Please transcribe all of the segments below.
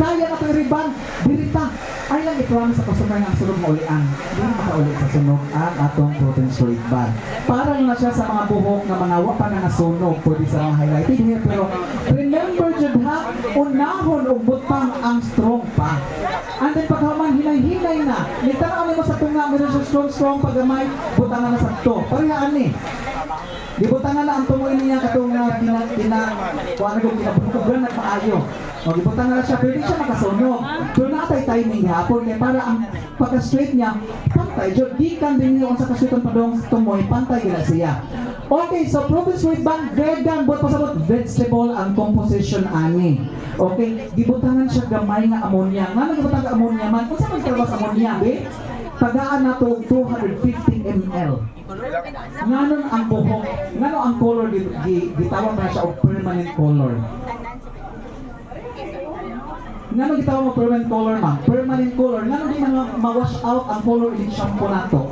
daya na itong riban, dirita. Ay lang i-promise sa customer nga ang sunog maulian. Hindi na makauli sa sunog ang atong protein storage bar. Para na siya sa mga buhok na mga wapa na nasunog, pwede sa mga highlighted hair. Pero remember jud ha, unahon o butang ang strong pa. And then pagkaman hinay-hinay na, nitanaw mo sa tunga, meron siya strong paggamay, butangan na sa to. Parehaan ni. Di butangan na ang tumoy niya katong kuha na kung kinabunugan at maayo. O di butangan na siya, pero di siya makasunog. Pero natay timing hapon, kaya para ang pagka-straight niya, pantay. Di kan din niyo sa kasuitan pa doon tumoy, pantay gila siya. Okay, so protein sweet bang vegan, buat pasabot vegetable ang composition ani. Okay, gibutangan siya gamay nga ammonia. Nga nagibutang ka ammonia man, kung saan magtrabaho sa ammonia, be? Tagaan na to 250 ml. Nganon ang buhok, nganon ang color, gitawag na siya o permanent color. Nganon gitawag mo permanent color ma? Permanent color, nganon di ma-wash out ang color in shampoo na to.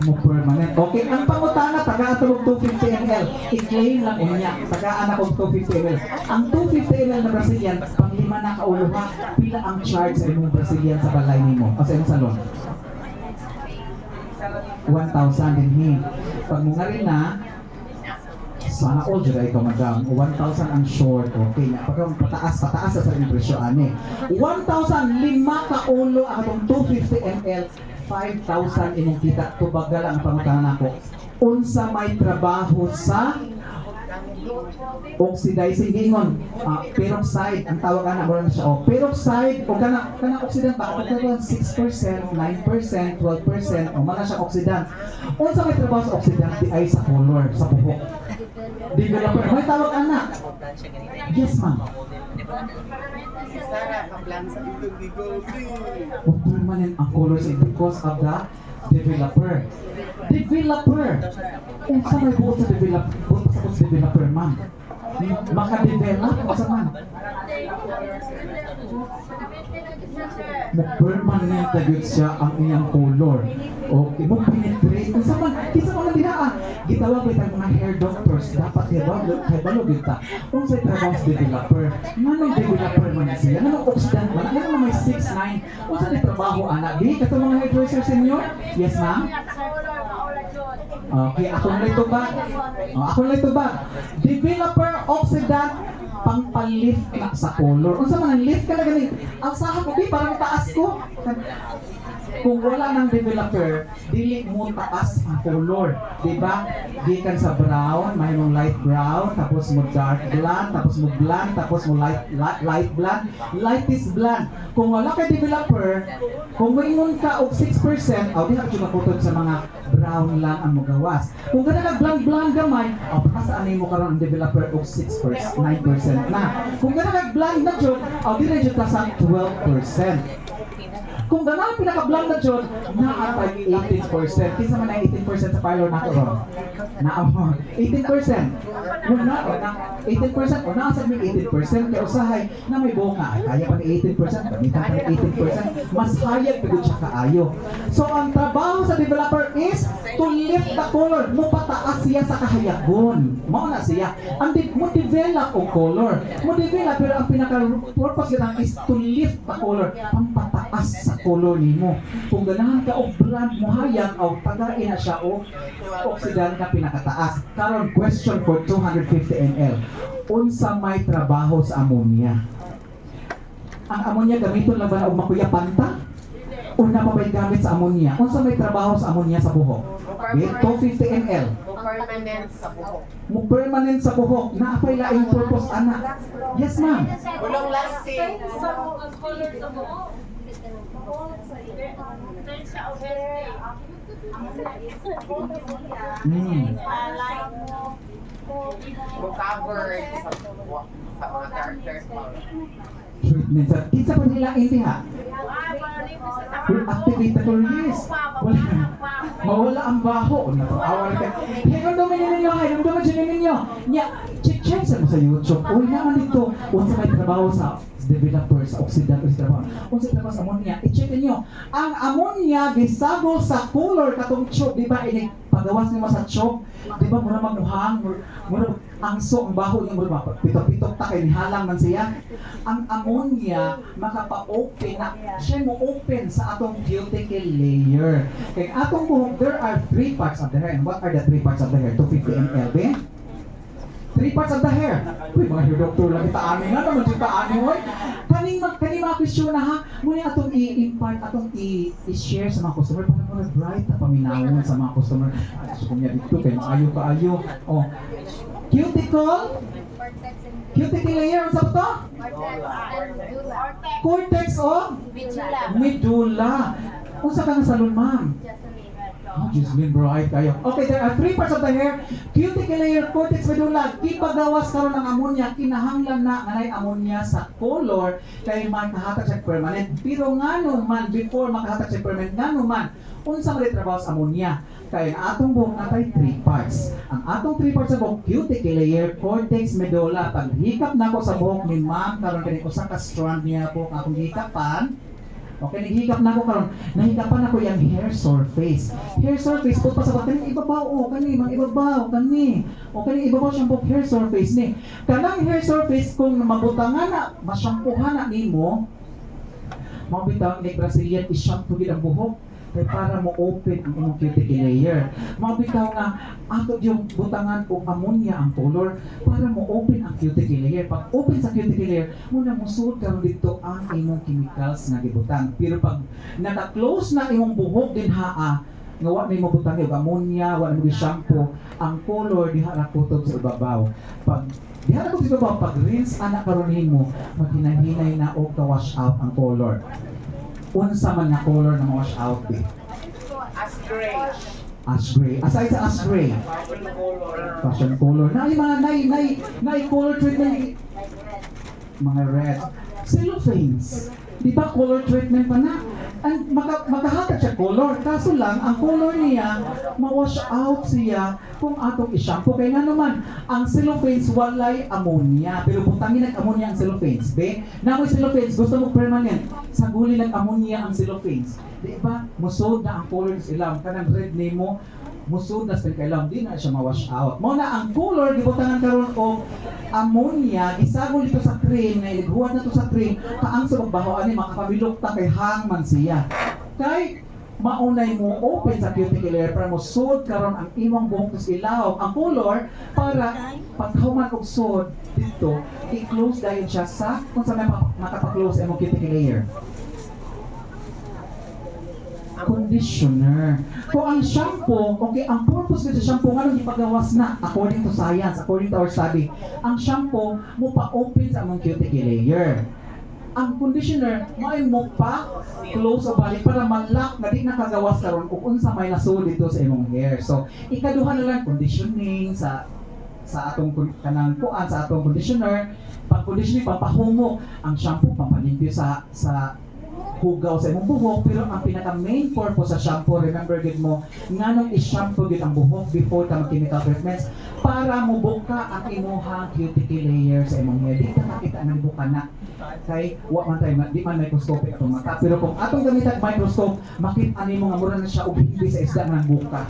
Mo permanent. Okay, ang pangutana taga-atulog 250 ml. I-claim lang unya. Tagaan ako 250 ml. Ang 250 ml na Brazilian, panglima na kaulo ha, pila ang charge sa imong Brazilian sa balay nimo o sa imong salon? 1,000 din hi. Pag mo nga rin na, sana all dyan ikaw madam, 1,000 ang short, okay na. Pagka pataas sa impresyo ani. 1,000, 5 ka ulo ang atong 250 ml, 5,000 imong kita. Tubagal ang pangutanan ako. Unsa may trabaho sa oxidizing gingon, peroxide ang tawag ana mo na siya. Peroxide o kana oxidant ba? Pagka 6%, 9%, 12% o mana siya oxidant. Unsa may trabaho sa oxidant di ay sa color, sa buhok. Developer, may tawag ana. Yes ma'am. Permanent ang colors because of the developer. Unsa may buot sa developer ma'am? Maka-develop o sa man? Permanent na yun siya ang iyang color. Okay, mo penetrate. Kung sa man, kisa mo na dinaan. Gitawag ko itang mga hair doctors. Dapat kay balo kita. Kung sa'y trabaho sa developer, nanong developer man na siya? Nanong oxidant man? Nanong may 6'9"? Kung sa'y trabaho, anak? Di, kato mga hairdresser senior? Yes, ma'am? Okay, ako na ito ba? Developer oxidant pang-lift na sa color. Kung sa mga lift ka na ganit, ang saha ko, parang taas ko. Kung wala ng developer, dili mo taas ang color. Diba? Gikan sa brown, may mong light brown, tapos mo dark blonde, tapos mo blonde, tapos mo light blonde, lightest blonde. Kung wala ka developer, kung maingon ka og 6%, di na ka maputod sa mga brown lang ang magawas. Kung gana nag-blonde gamay, pakasaan mo karon ang developer og 6%, 9% na. Kung gana nag-blonde na jud, di na jud ka sa 12%. Kung gano'n pinaka-blonde na dyan, naatay 18%. Kinsa man ay 18% sa parlor nato ron? 18%. Kung na, 18%, o naasag may 18%, kaya usahay na may buhok nga, kaya pa ni 18%, pamitan pa ni 18%, mas hayag pagod siya kaayo. So, ang trabaho sa developer is to lift the color. Mupataas siya sa kahayagon. Mauna siya. Mo develop o color. Mo develop, pero ang pinaka-purpose nila is to lift the color. Pampataas sa color nimo. Kung ganahan ka og brand mo hayag o tagain na siya o oxidant na pinakataas. Karon question for 250 ml. Unsa may trabaho sa ammonia? Ang ammonia gamiton lang ba og makuya panta? O napabay gamit sa ammonia? Unsa may trabaho sa ammonia sa buhok? 250 ml. Permanent sa buhok. Mo permanent sa buhok. Naapay laing purpose ana. Yes ma'am. Ulong lasting. color sa buhok. Recovered sa buhok. Sa mga darker Treatment sa kinsa pa nila ini ha? Activate the release. Mawala ang baho. Awal ka. Hinumdumin ninyo. Check sa mo sa YouTube. Uy naman dito. Unsa may trabaho sa developer sa oxidant o trabaho. Kung sa trabaho sa ammonia, i-check niyo. Ang ammonia gisagol sa color katong tube, di ba? Ini pagawas nimo sa tube, di ba? Mura magmuhang, mura angso ang baho yung mura pitok-pitok ta kay nihalang man siya. Ang ammonia makapa-open na siya mo open sa atong cuticle layer. Kay atong buhok, there are 3 parts of the hair. And what are the 3 parts of the hair? 250 ml, be? 3 parts of the hair. Uy, mga hair doctor lang kita ani nga naman kita ani oy. Kaning mga question na ha, muna atong i-impart, atong i-share sa mga customer para more bright na paminawon sa mga customer. Ay, so kung yan dito kay maayo. Oh. Cuticle layer sa to? Cortex o medulla. Unsa ka nga salon, ma'am? Oh, Jocelyn, bright kayo. Okay, there are 3 parts of the hair. Cuticle layer, cortex, medulla. Ipagawas karon ng ammonia, kinahanglan na nanay ammonia sa color kay makahatag siya permanent. Pero ngano man before makahatag siya permanent, ngano man unsa man trabaho sa ammonia? Kay atong buhok natay 3 parts. Ang atong 3 parts sa buhok, cuticle layer, cortex, medulla. Pag hikap nako sa buhok ni ma'am karon kani usa ka strand niya po akong hikapan. Okay, naghihikap na ako karon. Nahikapan ako yung hair surface. Hair surface po pa sa kani ibabaw o kani mang ibabaw kani. O kani ibabaw siyang buhok hair surface ni. Kanang hair surface kung mabutangan na, masyampuhan na nimo, mabitaw ni Brazilian i-shampoo gid ang buhok kay para mo open ang imong cuticle layer. Mabitaw nga ato yung butangan o ammonia ang color para mo open ang cuticle layer. Pag open sa cuticle layer, muna musud karon dito ang imong chemicals nga gibutang. Pero pag naka-close na imong buhok din haa, nga wa na mo butang yung ammonia, wa na mo shampoo, ang color diha na kutob sa ibabaw. Pag diha na kutob sa ibabaw, pag rinse anak karon nimo, maghinay-hinay na o ka-wash out ang color. Unsa man nga color na wash out eh? As gray. Ash gray. Aside sa ash gray, Fashion color. fashion color. Mga color treatment mga red. Cellophanes. Di ba color treatment pa na? Ang makahatag siya color. Kaso lang, ang color niya, ma-wash out siya kung atong i-shampoo. Kaya nga naman, ang cellophanes walay ammonia. Pero butangin ng ammonia ang cellophanes. Be, na may cellophanes, gusto mo permanent. Saguli ng ammonia ang cellophanes. Di ba? Musod na ang color sa ilam. Kanang red name mo, musod na sa kailam. Di na siya ma-wash out. Muna ang color, gibutangan karon og ammonia, isagol dito sa cream, na ilighuad na to sa cream, kaang sa magbaho, ani makapabilok ta kay hangman siya. Kay maunay mo open sa cuticle layer para mo sud karon ang imong buhok tus ilaw ang color para paghuman og sud dito i-close dayon siya sa kung sa may makapa-close imong cuticle layer. Conditioner. Kung ang shampoo, okay, ang purpose ng shampoo nga nung ipagawas na, according to science, according to our study, ang shampoo mo pa-open sa among cuticle layer. Ang conditioner, may mo pa close o balik para malak na di nakagawas karon kung unsa may nasud dito sa imong hair. So, ikaduha na lang conditioning sa atong kanang kuan sa atong conditioner. Pag conditioning pampahumok, ang shampoo pampalimpyo sa hugaw sa imong buhok, pero ang pinaka main purpose sa shampoo, remember gid mo nganong i-shampoo gid ang buhok before ta mag-chemical treatments para mo buka ang imuhang cuticle layer sa imong hair. Di ka makita ng buka na kay wa man tay di man microscopic atong mata, pero kung atong gamitan microscope makita nimo nga mura na siya og hindi sa isda ng buka.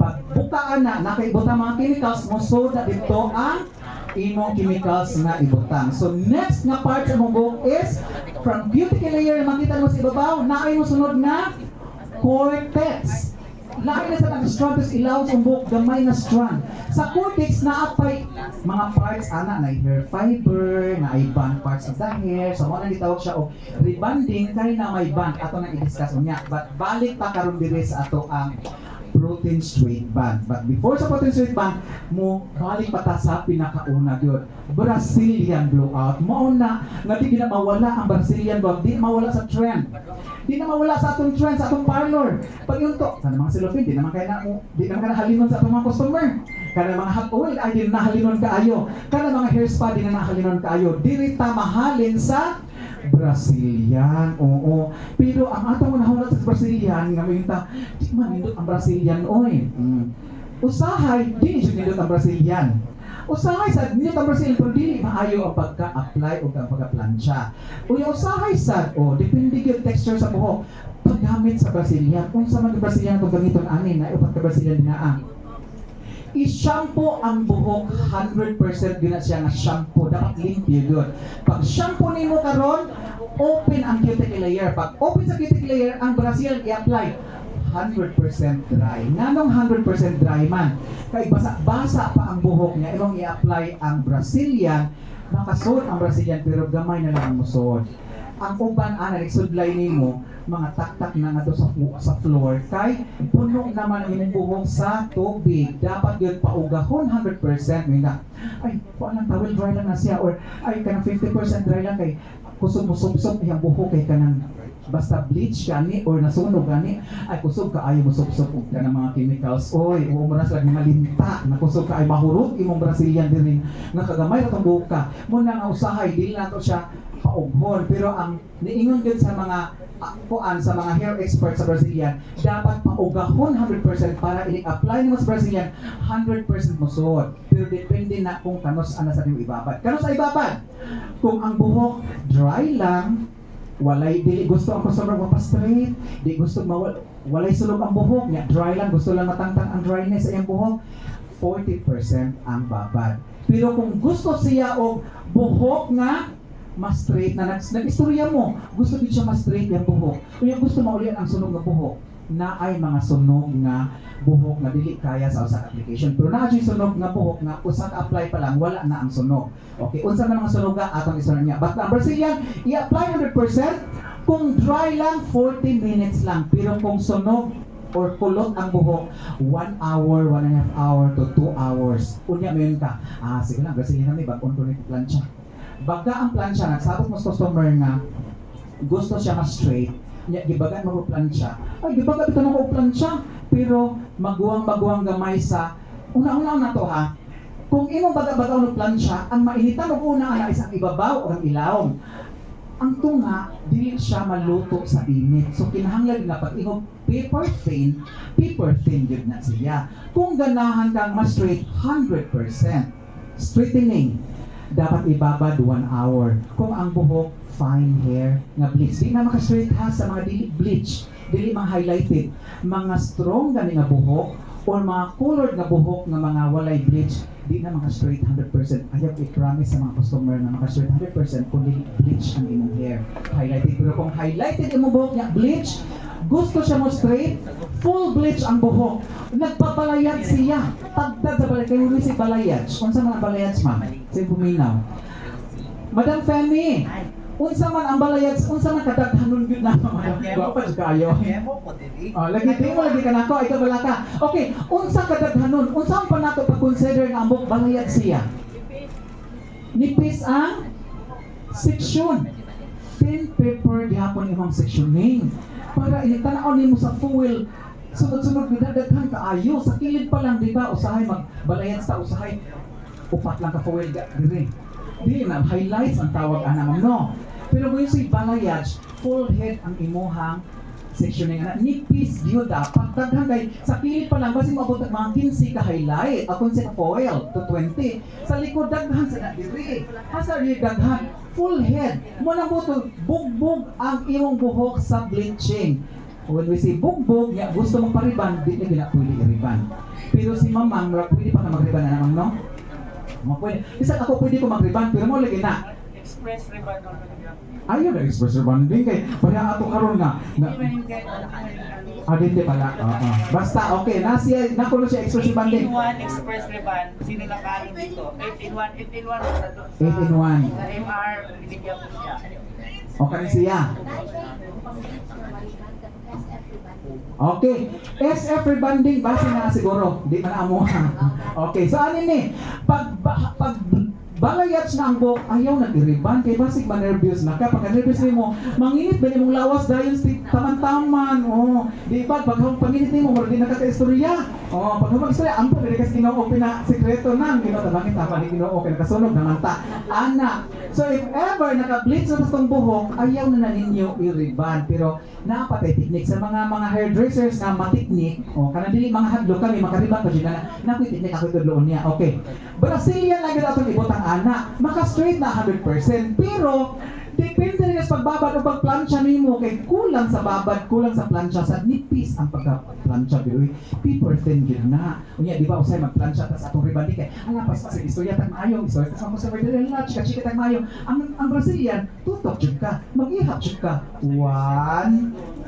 Pag bukaan na nakaibutang mga chemicals mo soda dito ang imong chemicals na ibutang. So next na part sa mong buhok is from cuticle layer na makita mo sa ibabaw, naay mo sunod na cortex. Lain na sa nag-strand is ilaw sa buhok, gamay na strand. Sa cortex naapay mga parts ana na hair fiber, na ay band parts of the hair. So mo na gitawag siya og rebonding kay na may band ato na i-discuss unya. But balik pa karon diri sa ato ang protein straight band. But before sa protein straight band, mo balik pa ta sa pinakauna gyud. Brazilian blowout. Mao na nga di na mawala ang Brazilian blowout, di na mawala sa trend. Di na mawala sa atong trend, sa atong parlor. Pag yun to, sa mga silopin, di naman kaya di naman kaya halinon sa atong mga customer. Kada mga hot oil ay di na halinon kaayo. Kada mga hair spa di na halinon kaayo. Diri ta mahalin sa Brazilian, oo. Pero ang atong nahulat sa Brazilian, nga may ta, di man nindot ang Brazilian, oy. Usahay, di nindot ang Brazilian. Usahay sad niyo ta Brazil pero dili maayo ang pagka-apply o ang pagka-plancha. Unya usahay sad depende gyud texture sa buhok. Paggamit sa Brazilian, unsa man ang Brazilian kung gamiton ani na upat ka Brazilian dinaa. I-shampoo ang buhok 100% gina siya nga shampoo dapat limpyo gyud. Pag shampoo nimo karon, open ang cuticle layer. Pag open sa cuticle layer, ang Brazilian i-apply 100% dry. Nganong 100% dry man? Kay basa-basa pa ang buhok niya, imong i-apply ang Brazilian, makasud ang Brazilian pero gamay na lang ang musod. Ang uban ana nagsudlay nimo mga taktak na nga sa floor kay puno naman ang imong buhok sa tubig. Dapat gyud paugahon 100% nga. Ay, kuan lang towel dry lang na siya or ay kanang 50% dry lang kay kusog-musog-sog iyang buhok kay kanang basta bleach gani or nasunog gani ay kusog ka ayo musog-sog og kanang mga chemicals oy umaras lang malinta na kusog ka ay mahurot imong Brazilian diri nga kagamay ra tong buhok ka mo nang usahay dili na to siya paughon pero ang niingon gyud sa mga kuan sa mga hair experts sa Brazilian dapat paugahon 100% para i-apply nimo sa Brazilian 100% musod pero depende na kung kanos ana sa imong ibabad kanos sa ibabad kung ang buhok dry lang walay dili gusto ang customer magpa-straight, di gusto walay sulog ang buhok niya, dry lang gusto lang matangtang ang dryness sa iyang buhok, 40% ang babad. Pero kung gusto siya og buhok nga mas straight na nag-istorya mo, gusto din siya mas straight yung buhok. Kung gusto maulian ang sunog nga buhok, na ay mga sunog nga buhok na dili kaya sa usa ka application. Pero naa jud sunog nga buhok nga usa ka apply pa lang wala na ang sunog. Okay, unsa man mga sunog atong istorya niya. Basta ang Brazilian i-apply 100% kung dry lang 40 minutes lang. Pero kung sunog or kulot ang buhok 1 hour, 1.5 hour to 2 hours. Unya mayon ka. Sige lang Brazilian ni bag-on ko ni plancha. Bagka ang plancha nagsabot mo sa customer nga gusto siya mas straight nya gibagan mo plancha ay gibagan bitaw ko plancha pero maguwang gamay sa una na to ha kung imong baga-bagaw ng plancha ang mainitan og una ana isang ibabaw o ang ilawom ang tunga dili siya maluto sa init so kinahanglan na pag imong paper thin gyud na siya kung ganahan kang mas straight 100% straightening dapat ibabad 1 hour kung ang buhok fine hair nga bleach. Di na maka-straight ha sa mga dili bleach, dili mga highlighted, mga strong gani nga buhok or mga colored nga buhok nga mga walay bleach, di na maka-straight 100%. Ayaw i-promise sa mga customer na maka-straight 100% kung dili bleach ang imong hair. Highlighted. Pero kung highlighted imong buhok nga bleach, gusto siya mo straight, full bleach ang buhok. Nagpapalayad siya. Pagdad sa balay, kayo rin si balayad. Unsa man ang balayad, ma'am? Sa Buminaw. Madam Femi, unsa man ang balayad, unsa man kadaghanon gyud na Madam. Guwapa jud kaayo. Lagi di mo lagi kanako ikaw wala ka. Okay, unsa kadaghanon? Unsa man nato pag-consider nga ang buhok balayad siya? Nipis ang section. 10 paper gihapon imong sectioning. Para itanaw nimo sa fuel sunod-sunod gidaghan kaayo sa kilid pa lang di ba usahay magbalayad sa usahay upat lang ka fuel diri di na highlights ang tawag ana ma'am no pero kung yung balayad full head ang imuhang sectioning ana nipis gyud dapat daghan kay sa kilid pa lang basi moabot mga 15 ka highlight akon sa foil to 20 sa likod daghan sa diri hasa ri daghan full head mo na buto bugbog ang imong buhok sa bleaching when we say bugbog ya gusto mong pariban di na gina pwede i-riban pero si mamang pwede pa ka mag-riban na naman no pwede isa ako pwede ko mag-riban pero mo lagi na Express ribbon or ayaw na express rebonding kay para ato karon nga dito pala basta okay na siya nakulo siya express rebonding 8-in-1 express ribbon. Sino nakaalam dito? 8-in-1. 8 in 1 Sa MR, binigyan ko siya. okay siya okay SF rebonding base na siguro di man amo okay so ano ni pag balayat na ang buhok, ayaw nag-iriban kay basig ma-nervous na ka. Pagka-nervous mo, manginit ba nimong lawas dahil taman-taman. Di ba? Pag panginit mo, marami nakaka-istorya. Pag mag-istorya, ampo, hindi kasi ginoo pina sekreto na. Ginoo, tabangin tama, ginoo, kinakasunog naman ta. Ana, So if ever naka-bleach na itong buhok, ayaw na ninyo i-rebond. Pero napatay technique sa mga hairdressers na matiknik, o kanang dili mga hadlo kami makaribang pa dyan na nakoy technique ako tudloon niya. Okay. Brazilian lang gid atong ibutang ana. Maka-straight na 100%. Pero depende rin sa pagbabad o pagplansya nimo kay kulang sa babad, kulang sa plansya sa nipis ang pagka-plansya biroy. People thin gid na. Unya di ba usay magplansya ta sa atong ribandi kay ala pas sa istorya tag maayo, istorya sa mga server dili na chika tag maayo. Ang Brazilian tutok jud ka, mag-ihap jud ka. 1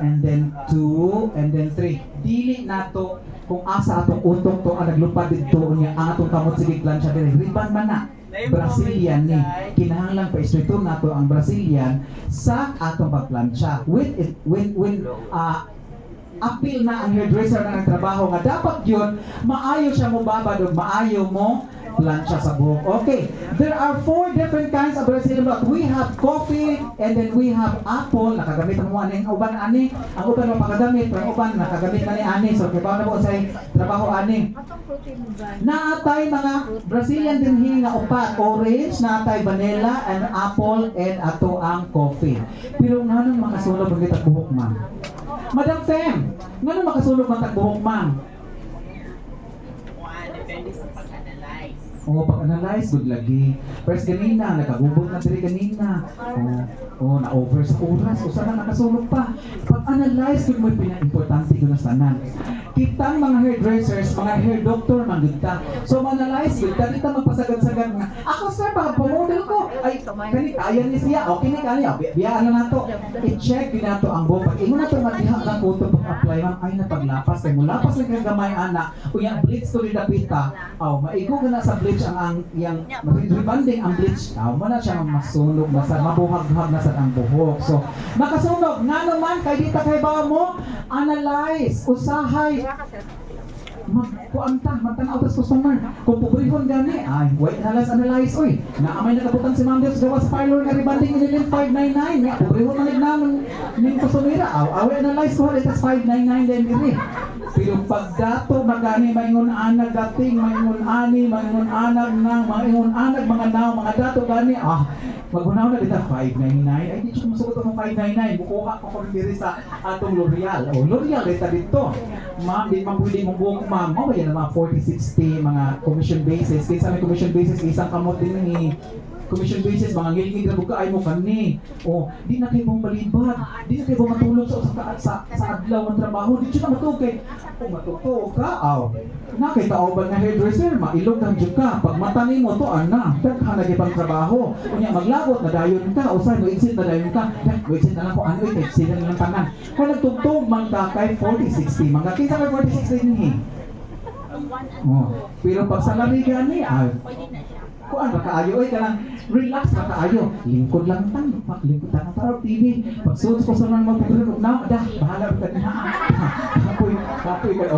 and then 2 and then 3. Dili nato kung asa atong utok to ang naglupad didto unya ang atong kamot sige plansya diri. Riban man na. Brazilian ni kinahanglan pa istrito nato ang Brazilian sa atong pagplansya when appeal na ang hairdresser na nagtrabaho nga dapat yun maayo siya mo babad ug maayo mo plansya sa buhok. Okay, there are 4 different kinds of Brazilian blood. We have coffee and then we have apple. Nakagamit ang mga aning uban ani. Ang uban mo pagagamit, ang uban nakagamit man ni ani. So kay paano mo sa trabaho ani? Naatay mga Brazilian din nga upat, orange, naatay vanilla and apple and ato ang coffee. Pero nganong makasulog ang gitag buhok ma'am? Madam Fem, nganong makasulog ang tagbuhok ma'am? Depende sa pag-analyze. Oo, pag-analyze, good lagi. First ganina, nagkagubot na diri ganina. Na-over sa oras. O sana nakasulog pa. Pag-analyze, good mo pina-importante ko na sanan. Kitang mga hairdressers, mga hair doctor, manggita. So, ma-analyze, good ka. Kita magpasagad-sagad nga. Ako, sir, pag-model ko. Ay, kaya ni siya. Okay ni kanya. Biyaan na nato. I-check din nato ang buhok. Pag imo na itong matihak na kuto pag-apply, ma'am, ay napaglapas. Kaya mulapas lang kang gamay, anak. O yung bleach to rin napita. Maigo ka na sa bleach ang yung rebanding ang bleach. Mo na siya masunog, mabuhag-hag na sa ang buhok. So, makasunog. Nga naman, kay dita kay ba mo, analyze, usahay, magkuanta, magtanaw tas customer. Kung pubrihon gani, ay, wait, analyze, oy. Naamay nakabutang si Ma'am Dios gawas parlor nga rebanding nilin 599. Nga, pubrihon man naman ng kusumira. Away, analyze ko, itas 599 din diri. Pero pag dato magani maingon anag dating maingon ani maingon anag nang maingon anag mga naw mga dato gani maghunaw na dita 599 ay di ko masugot ang 599 bukuha ko kung diri sa atong L'Oreal L'Oreal dita dito ma'am di man pwede mong buhok ma'am ba yan mga 40-60 mga commission basis kaysa may commission basis isang kamot din ni commission basis, mga ngilingig na buka ay mo kani. Di na kayo mong malibad. Di na kayo matulog sa adlaw ng trabaho. Di siya na matugay. Kung matutog ka, na kay taoban nga hairdresser, mailog kang dyan ka. Pag matanin mo to, daghan na pang trabaho. Kunya maglagot na dayon ka, usay mo exit na dayon ka. Mo exit na lang ko, exit na lang tanan. Kung nagtugtog man ka kay 40-60, mga kita kay 40-60 nihi. Pero pag salary gani, kuan ba kaayo ay kanang relax ba kaayo lingkod lang tan lingkod tan para TV pag suot ko sa mga magpugro na bahala ka diha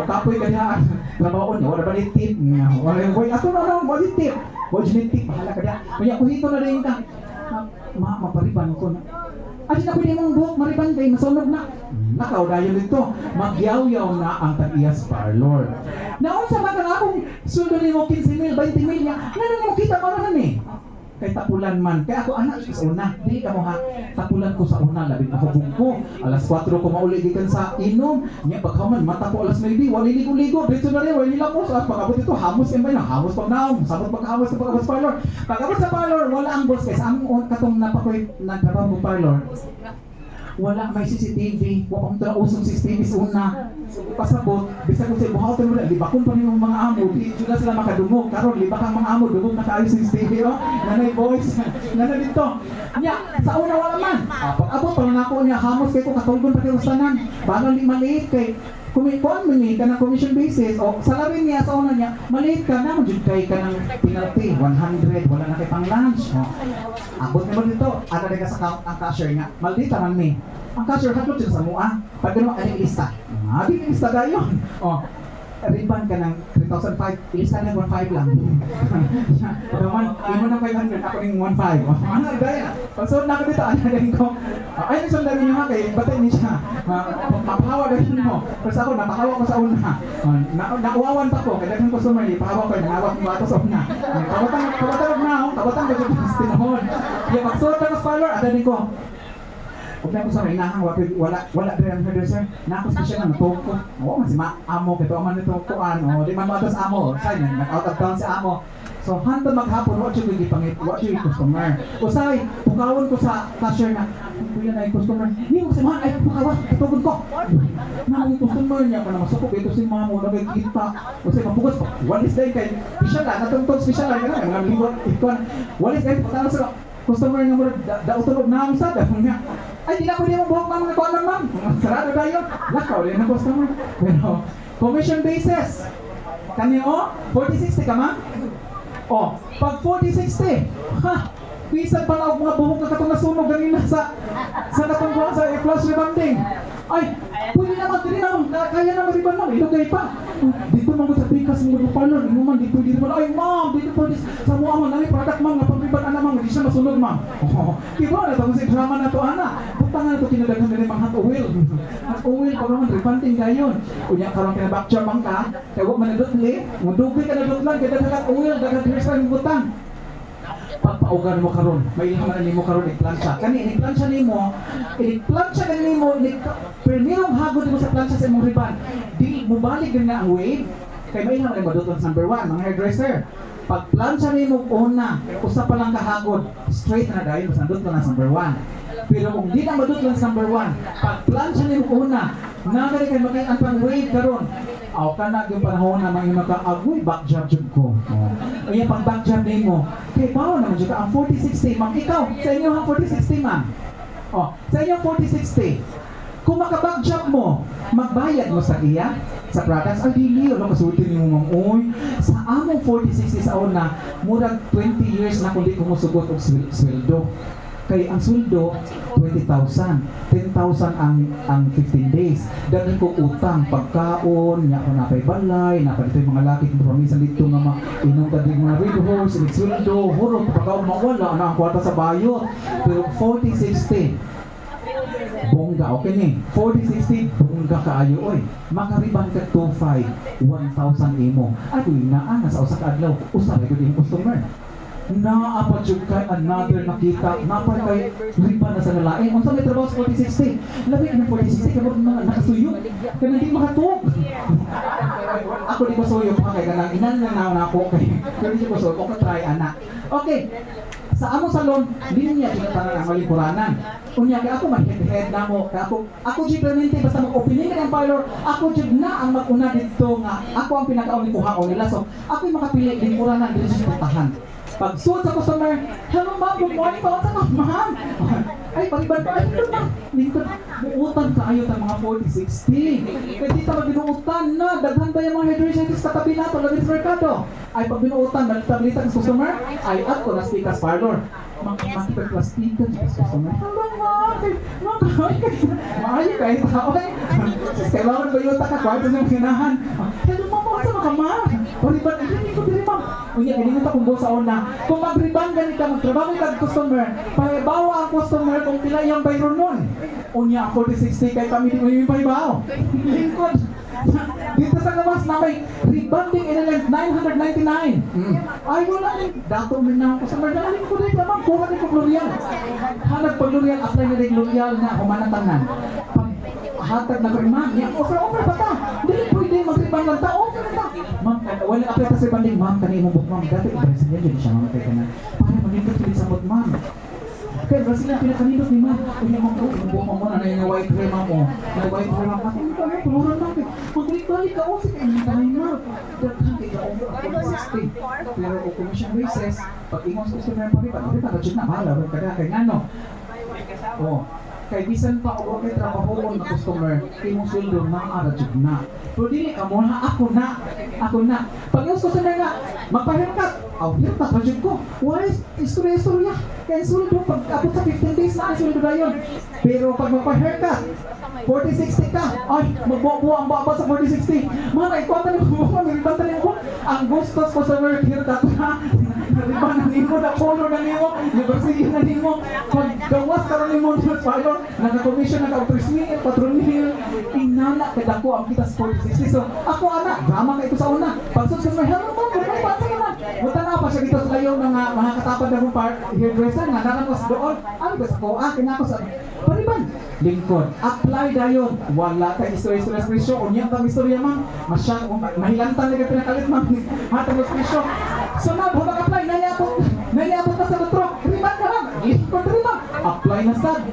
kapoy ka diha trabaho niya wala ba ni tip wala ato na wala tip bahala ka diha kaya kuhito na rin ka mapariban ko na ay na pwede mong buhok mariban kay masunog na nakaw dayon dito magyaw-yaw na ang tag-iyas parlor naon sa mga akong sundo nimo 15,000 20,000 niya nanon mo kita marahan kay tapulan man kay ako anak sa una dili ka mo ha tapulan ko sa una labi ako bungko alas 4 ko mauli gikan sa inom nya paghuman mata ko alas 9 wali ligo-ligo dito na rin wali lamos at pagabot dito hamos kay bay na hamos pag naong sabot pagkahamos sa pagabot parlor pagabot sa parlor wala ang boss kay sa ang katong napakoy nagtrabaho mo parlor wala may CCTV, wala akong usong CCTV sa una. Pasabot, bisa ko sa buhaw tayo libakon pa rin yung mga amo, di na sila makadumog. Karon libakang mga amo, dumog na kayo sa CCTV, nanay voice, nanay dito. Nya, sa una wala man. Pag-abot, pag nako niya, hamos kayo kung katulgon pa kayo usanan. Bagal maliit kay kumikuan mo ni ka ng commission basis o salary niya sa una niya, maliit ka na, magjud kay ka ng penalty, 100, wala na kay pang lunch. Abot naman dito, ada ka sa ang cashier nga, maliit naman mi. Ang cashier hatot sila sa mua, pag gano'n, ano lista? Di lista dayon. riban ka ng 3,005, ilista na 1,500 lang. Pagkaman, imo ng 500, ako ng 1,500. Ano, dahil, pagsuot na ako dito, ano rin ko, ay, nagsundari niyo ha, kay batay niya siya. Mapahawa na yun mo. Kasi ako, napahawa ko sa una. Nauwawan pa ko, kaya kung customer, ipahawa ko, nanawag mo ato sa una. Kabatang na ako, kabatang ko dito sa tinahon. Kaya pagsuot na ko sa parlor, ada din ko. Huwag na ko sa mainahang, wala din ang hairdresser. Nakos ko siya ng toko. Oo, mas amo, kito man ito kuan. O, di man mo atas amo. Say, nag-out of town si amo. So, handa maghapon, what you will pangit, what you customer. Usay, pukawon ko sa cashier na, kuya na yung customer. Hindi mo kasi ay, pukawa, katugod ko. Na yung customer niya, para masukog, ito si mamo, nagkikita. Usay, mapugas pa. Walis din kay, special na, natungtong special na, gano'n, mga liwat, ikuan. Walis din, patalo sa customer nga mo, dautunog na ang sada. Ay, di na pwede mong buhok ma'am, nagkuhan lang ma'am. Sarado tayo. Lakaw, din ang customer. Pero, commission basis. Kani o, 40-60 ka ma'am? O, pag 40-60, ha, pisan pa na og mga buhok na katong nasunog ganina sa katungkuhan sa flash rebanding. Ay, pwede naman, kaya naman riban ma'am, ilugay pa. Dito man ko sa pikas mo ng parlor, hindi man, dito, ay ma'am, dito pwede, sa mga man, nami product ma'am, nga pang-riban ana ma'am, hindi siya masunog ma'am. Diba, natapos si drama na to, ana. Punta nga na to, kinadaghan na rin mga hot oil. Hot oil, pag naman, rebanting gayon. Kunya, karong kinabackchar man ka, kaya huwag manadutli, madugay ka na dutlan, kaya daghan oil, daghan hairstyle ng butang. Pagpaugan mo karon, may ihaman nimo karon i-plancha. Kani i-plancha nimo, i-plancha nimo, primerong hagod mo sa plancha sa imong riban. Di mo balik na ang wave. Kay may ihaman madutlan number 1, mga hairdresser. Pag plancha nimo una, usa pa lang kahagod, straight na dahil mas nandot lang sa number 1. Pero kung di na madutlan sa number 1, pag plancha nimo una, nagari kay makita ang pang wave karon. Aw kana yung panahon na mga naka-agoy back job jud ko. O yan pang back job nimo. Kay bawo naman jud ka ang 40-60 ma'am. Ikaw sa inyo ang 40-60 ma'am. O, sa inyo 40-60. Kung maka-back job mo, magbayad mo sa iya sa products. Ay dili ano kasulti nimo ma'am. Oy, sa among 40-60 sa una, murag 20 years na kundi ko mosugot og sweldo. Kay ang sweldo 20,000, 10,000 ang 15 days. Dahil ko utang, pagkaon, nya ko napay balay, napay dito yung mga laki kung pamisan dito nga inom ka din mga red horse, sweldo, hurot, pagkaon mawala, ano ang kwarta sa bayot. Pero 40-60, bongga, okay ni. 40-60, bongga kaayo, oy. Makariban ka 2,500, 1,000 imo. Ay, naan, nasa usa ka adlaw, usa ito din customer. Naapat yung kay another nakita, napay kay riba na sa nalain. Kung sa may trabaho sa 40-60, labi ka ng 40-60, kaya mga nakasuyok, kaya hindi makatog. Ako di ko suyok pa kay kanang inan na ako kay hindi ko suyok, ako try anak. Okay, sa among salon, linya tinatanan ang malipuranan. Unya kay ako ma-head na mo, kay ako simplemente basta mag-opening ng parlor, ako jud na ang mag-una dito nga ako ang pinaka-uni kuhaon nila. So, ako yung makapili din puranan dito sa puntahan. Pag suot sa customer, hello ma'am, good morning po, sa ma'am. Ay, pag-iban pa, ay, ito na. Dito, buutan ka ayo ng mga 40-60. Kaya dito mag-binuutan na, daghan ba yung mga hairdressers katabi na ito, labing sa merkado. Ay, pag binuutan, balita-balita ng customer, ay, at ko na speakers parlor. Makipag-plastikan sa customer. Hello ma'am, maayo kayo tao eh. Kailangan ba yung taka-kwarto ng kinahan? Hello ma'am, sa mga ma'am. Pariban, ay, hindi ko diri ma'am. Unya, hindi mo kung sa una. Kung mag-riban ganit ka, magtrabaho ka customer, pahibawa ang customer kung pila yung bayron nun. Unya, 40-60 kay kami di mo yung pahibaw. Lingkod. Dito sa labas na may rebanding element 999. Ay, wala rin. Dato mo na ang customer. Nalalim ko rin naman. Kuha rin ko L'Oreal. Hanap pag L'Oreal, apply na rin L'Oreal na kumanatanan. Hatag na rin, ma'am. Offer pa ta. Hindi pwede mag-riband lang ta. Offer na ta. Ma'am, wala apply ta sa rebanding. Ma'am, kanina mo book, ma'am. Dati, ibasin niya, hindi siya ma'am. Kaya na. Para manindot ulit sa bot, ma'am. Kaya Brazil ang pinakanindot ni ma'am. Kaya ma'am ko, bubuka mo na yung white hair, ma'am mo. Na white hair, ma'am. Kasi hindi ka mo, tuluran lang. Magbalik-balik ka, o. Sige, hindi ka na yung ma'am. Daghan kaya ako, ako 60. Pero o commission basis, pag ingos ko sa mga pariban, na, bahala. Kaya nga, no. O. Kay bisan pa o kay trabaho na customer, imong sweldo na arajud na. Pero dili ka mo na ako na. Pag yung customer nga magpa-haircut, haircut rajud ko. Why istorya? Kaya sweldo pag abot sa 15 days na sweldo dayon. Pero pag magpa-haircut, 40-60 ka. Ay, magbuo ang baba sa 40-60. Mga naikwata niyo mo, niribanta niyo mo. Ang gusto ko sa work haircut na, nariban na niyo, na-color na niyo, nabarsigin na niyo. Pag gawas ka rin mo, naka-commission, naka-3 patronil, inala, kada ko ang kita sa 40-60. So, ako anak, drama ka ito sa una. Pagsot sa may hello mo, may pansa ka na. Buta na pa siya dito sa layo ng mga katapad na kong hairdresser, nga naramos doon. Ano ba sa ko? Kinako sa pariban. Lingkod, apply dayon. Wala ka istorya-istorya sa presyo. Unyang kang istorya man. Masyang, mahilantan na ka pinakalit man. Hatang sa presyo. So na, buta apply. Naliapot ka sa lutro. Riban ka lang. Lingkod riban. Apply na sad.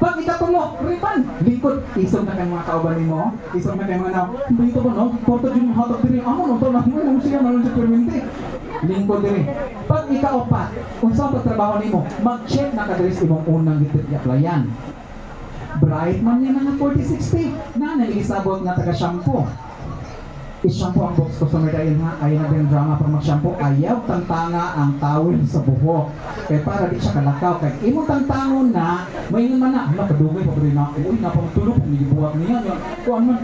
Pag ikatulo, riban. Lingkod, isog na kang mga kauban mo. Isog na kang mga na, dito ba no? Porto yung hatag diri. Amo no, to na mo siya na sa permente. Lingkod diri. Pag ikaapat, unsa ang pagtrabaho nimo? Mag-check na kadres imong unang gi-applyan. Bright man yan nga 40-60 na nalilisabot nga taga-shampoo. I-shampoo ang box customer dahil nga ayaw na din drama pag mag-shampoo. Ayaw tantanga ang tawil sa buhok. Kaya para di siya kalakaw. Kaya imong tantangon na, may naman na, wala kadugay pa rin na, uy, napamagtulog kung nilibuhat niya. Kung ano,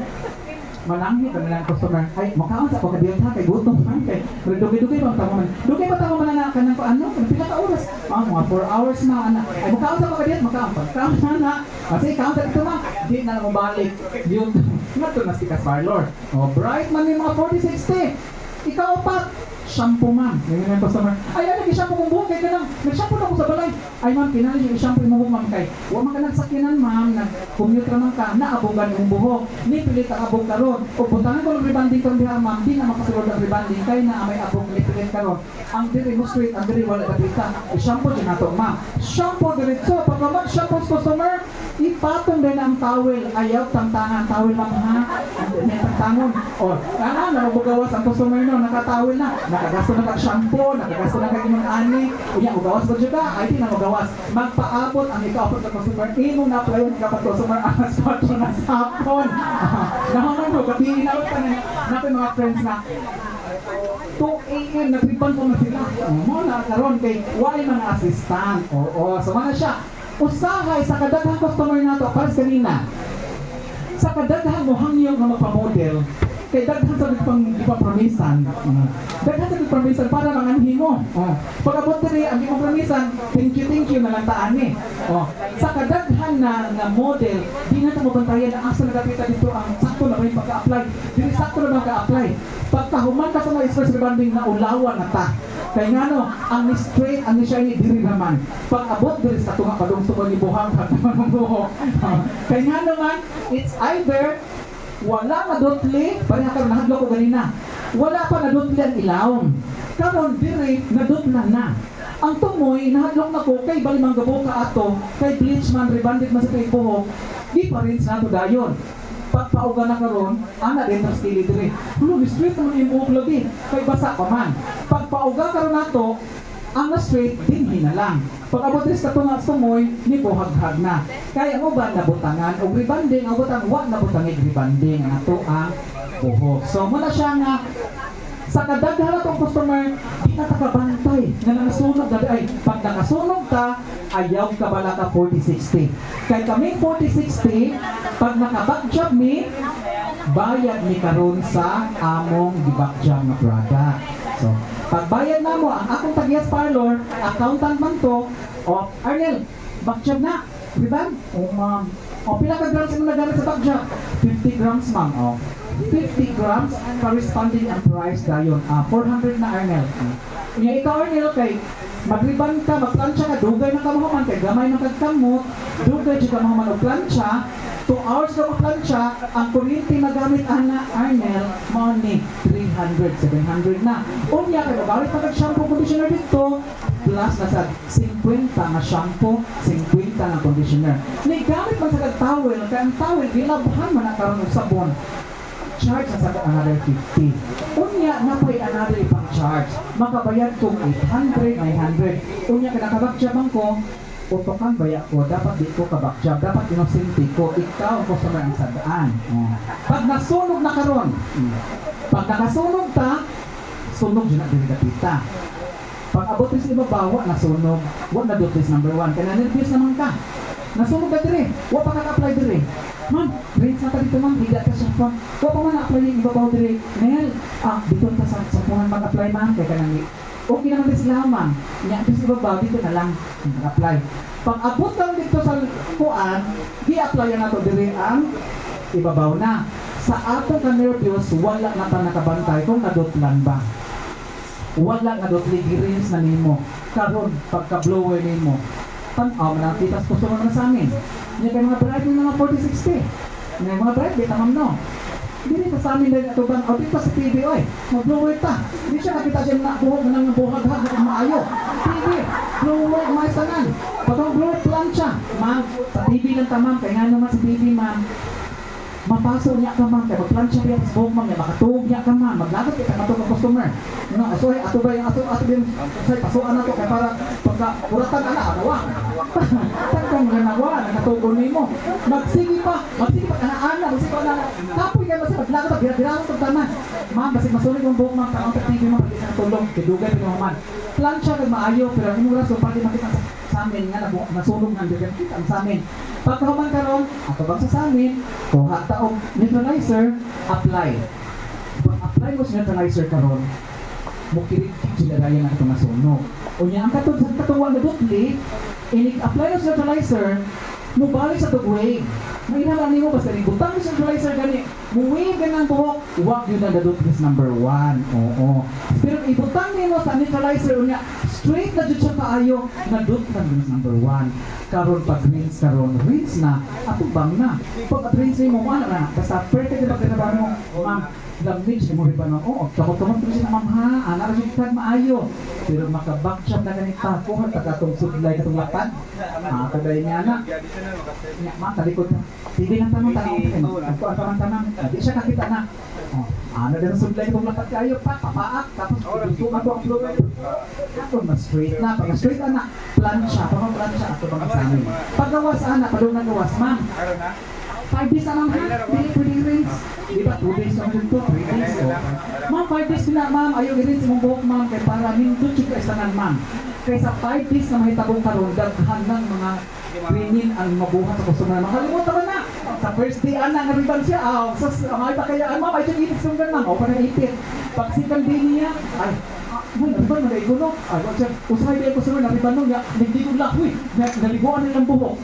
mananghi ka nilang customer, ay, makaon sa pagkadiyot ha, kay gutom man, kay dugay-dugay bang tamo man. Dugay ba tamo man na kanang ano, pila ka oras? Mga 4 hours na, anak. Ay, makaon sa pagkadiyot, makaon na. Kasi ikaon sa dito man, di na lang mabalik. Yung, nga to na si Parlor. O, bright man yung mga 40-60. Ikaw pa, shampoo man. Yung customer, ay, nag-shampoo kong buhok, kay ka lang, nag-shampoo na ako sa balay. Ay, ma'am, kinali yung shampoo yung buhok, ma'am, kay, huwag man ka nagsakinan, ma'am, nag-commute naman ka, naabogan yung buhok, ni pilit ang abog karon. O, puntahan ko ng rebanding ko diha, ma'am, di na makasulod ang rebanding, kay na may abog pilit karon. Ang diri mo straight, ang diri wala na dita. I-shampoo din nato, ma'am. Shampoo diretso, pag mag-shampoo sa customer, ipatong din ang towel. Ayaw tantangan towel, ma'am, ha? May tantangon. O, nabugawas ang customer no, nakatawel na. Nakagasto na kag-shampoo, nakagasto na kag-ani. Unya, ugawas ba dyan ka? Ay, di na magawas. Magpaabot ang ikaw sa customer. Ino na play yung ikaw customer ang spot na sapon. Nahangan mo, gabi na pa natin mga friends na 2 a.m. nagriban ko na sila. Mo na karon kay why mga assistant. Oo, so mga siya. Usahay sa kadaghang customer nato para sa kanina. Sa kadaghang mo hangyong nga magpa-model. Kay daghan sa ipapromisan. Daghan sa ipapromisan para manganhin mo. Pag abot diri ang ipapromisan, thank you na lang taan ni. Sa kadaghan na model, di na ito mabantayan na asa nagapita dito ang sakto na may pagka-apply. Dili sakto na pagka-apply. Pagkahuman ka sa mga express rebanding na ulawan na ta. Kaya nga no, ang straight, ang shiny diri naman. Pag abot diri sa tunga padung-tungan ni buhang ka naman mo. Kaya nga naman, it's either wala na dutli, parang karon nahadlo ko ganina. Wala pa na dutli ang ilawom. Karon diri nadutla na. Ang tumoy nahadlok na ko kay balimang gabo ka ato, kay bleach man rebanded man sa kay buhok. Di pa rin sa nato dayon. Pagpauga na karon, ana din tas dili diri. Hulo straight man yung buhok lagi, kay basa pa man. Pagpauga karon nato, ang na-straight, dinhi na lang. Pag abot rin sa tunga sumoy, ni buhaghag na. Kaya mo ba nabutangan o rebanding, ang butang wag nabutangin rebanding ang ato ang buhok. So muna siya nga, sa kadaghan atong customer, di na takabantay nga nasunog na ay pag nakasunog ka, ayaw ka bala ka 40-60. Kaya kami 40-60, pag naka-backjob mi, bayad ni karon sa among di-backjob na product. So, pagbayad na mo, ang akong tagiyas parlor, accountant man to, o, Arnel, backjob na, diba? O, ma'am, o, pila ka grams mo nagamit sa backjob? 50 grams, ma'am, o. 50 grams, corresponding ang price dayon. 400 na, Arnel. Kaya ikaw, Arnel, kay magriban ka, magplansya ka, dugay na ka mahuman, kay gamay na kagkamot, dugay di ka mahuman o plansya, 2 hours ka magplansya, ang kuryente na gamit ana, Arnel, money, 300, 700 na. Unya, kay magalit pa kag-shampoo conditioner dito, plus na sa 50 na shampoo, 50 na conditioner. Gamit man sa kag-towel, kaya ang towel, gilabhan man na karon og sabon. Charge na sa another 50. Unya, napay another ipang charge. Makabayad kong 800, 900. Unya, kaya nakabakjabang ko, utokan baya ko, dapat di ko kabakjab, dapat inosinti ko, ikaw ang customer ang sadaan. Pag nasunog na karon, pag nakasunog ta, sunog dyan na din kapita. Pag abot sa ibabawa, nasunog, wag na dotis number 1, kaya na-nervous naman ka. nasunog ka dire, wa pa ka-apply dire. Ma'am, rates na ta dito ma'am, hindi ka siya pa. Wa pa man na-apply yung ibabaw dire. Nel, dito ka sa punan mag-apply ma'am, kaya ka nang okay naman din sila ma'am. Nya, kasi ibabaw, dito na lang mag-apply. Pag abot lang dito sa kuan, i-apply na to dire ang ibabaw na. Sa atong ka-nervyos, wala na ta nakabantay kung nadotlan ba. Wala nadotli girins na nimo. Karon pagka-blower nimo, tanaw man ang titas gusto mo na sa amin. Nya kay mga drive ng mga 4060. Nya mga drive di tamam no. Dili ka sa amin dahil atuban o dito sa TV oy. Mag-blower ta. Di siya nakita dyan na buhok ng buhag ha kung maayo. TV, blower may tanan. Patong blower plancha. Ma'am, sa TV lang tamam kay nga naman sa TV ma'am. Mapaso niya ka ma'am, kaya mag-plancha niya sa buhok ma'am, makatuog niya ka ma'am, maglagot kita matog ang customer. No, so ato ba yung ato din, say pasukan na to, kaya para pagka uratan na, anawa. Tagkang ganawa, nakatugon nimo. Magsige pa, ana, magsige pa na. Kapoy ka kasi maglagot, bira-bira mo taman. Ma'am, kasi masulig yung buhok ma'am, kakang TV ma'am, hindi na tulong, kidugay mo man. Plancha kag maayo, pero ang oras so pati makita sa amin nga nasunog ng bigyan kita sa amin. Pagkahuman karon, ato bang sa amin, kuha taong neutralizer, apply. Pag apply mo sa neutralizer karon, mo kirig-kirig sila raya na itong nasunog. O niya, ang katuwang na dutli, apply mo sa neutralizer, mo balik sa tugway. Mainalan mo basta rin, butang mo sa neutralizer gani, muwing ganang buhok, wag yun na dadutlis number 1. Oo. Pero ibutang mo sa neutralizer, o niya, straight na dyan siya kaayo, nadutlis number 1. Karon pag rinse karon, rinse na, atong bang na. Pag rinse mo, ano na, basta perfect na pag mo, ma'am, damage mo rin ba no? Oo, kamot-kamot rin siya na ma'am ha, anak rin siya maayo. Pero makabackshot na ganita, kuha tagatong sudlay katong lapad. Kagay niya na. Ma'am, talikod na. Hindi lang tanong, ako ang tanong, hindi siya kakita na. Ano din ang sudlay katong lapad kayo pa, papaak, tapos gusto ako ang blower. Ako, mas-straight na, pag straight na, plancha, pag-plancha, ako bang kasamin. Paggawas, anak, padung nagawas, ma'am. 5 days na ma'am ha? Hindi pwedeng rinse. Di ba 2 days lang dito? 3 days. Ma'am, 5 days na ma'am. Ayaw i-rinse mong buhok ma'am. Kaya para nindot yung kaisanan ma'am. Kaya sa 5 days na mahitabong karon, daghan ng mga krinin ang mabuhat sa customer. Makalimutan mo na. Sa first day, anak, nariban siya. May pakayaan ma'am. Ay, siya ipit sunggan ma'am. O, parang ipit. Pag second day niya, ay, nariban mo na iguno. Ay, usay din ko sumay, nariban mo niya. Hindi ko lang, naliguan nilang buhok.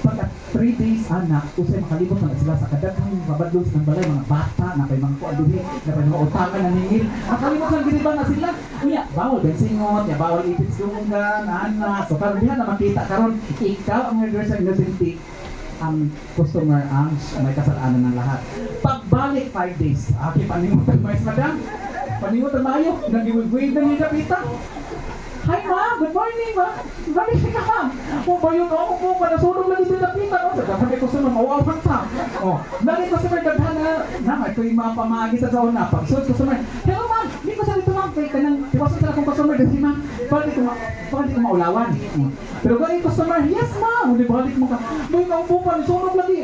Pagka 3 days, anak, usay makalibot na sila sa kadaghang babadlos ng balay, mga bata, na kay mga kuadili, na kay mga utangan na ningil. Makalimot lang giniban na sila. Unya, bawal bensingot, ya bawal ipit sunggan, anak. So, karon diha na makita karon ikaw ang hairdresser innocent ang customer ang may kasalanan ng lahat. Pagbalik 5 days, panimutan mais madam. Panimutan mayo, nag-wave na niya kapita. Hi ma, good morning ma. Balik ka ma'am. Kung ba yun ako po, nasunog lang ito napita. Sabi ko sa mga mawawan pa. Dali ko sa mga daghan na, ito yung mga pamagi sa sauna. Pag-suot ko sa mga, hello ma'am, hindi ko sa dito ma'am. Kaya kanang, iwasan sila kong customer. Kasi ma'am, balik ko maulawan. Pero galing customer, yes ma'am. Hindi balik mo ka. May kaupupan, sunog lagi.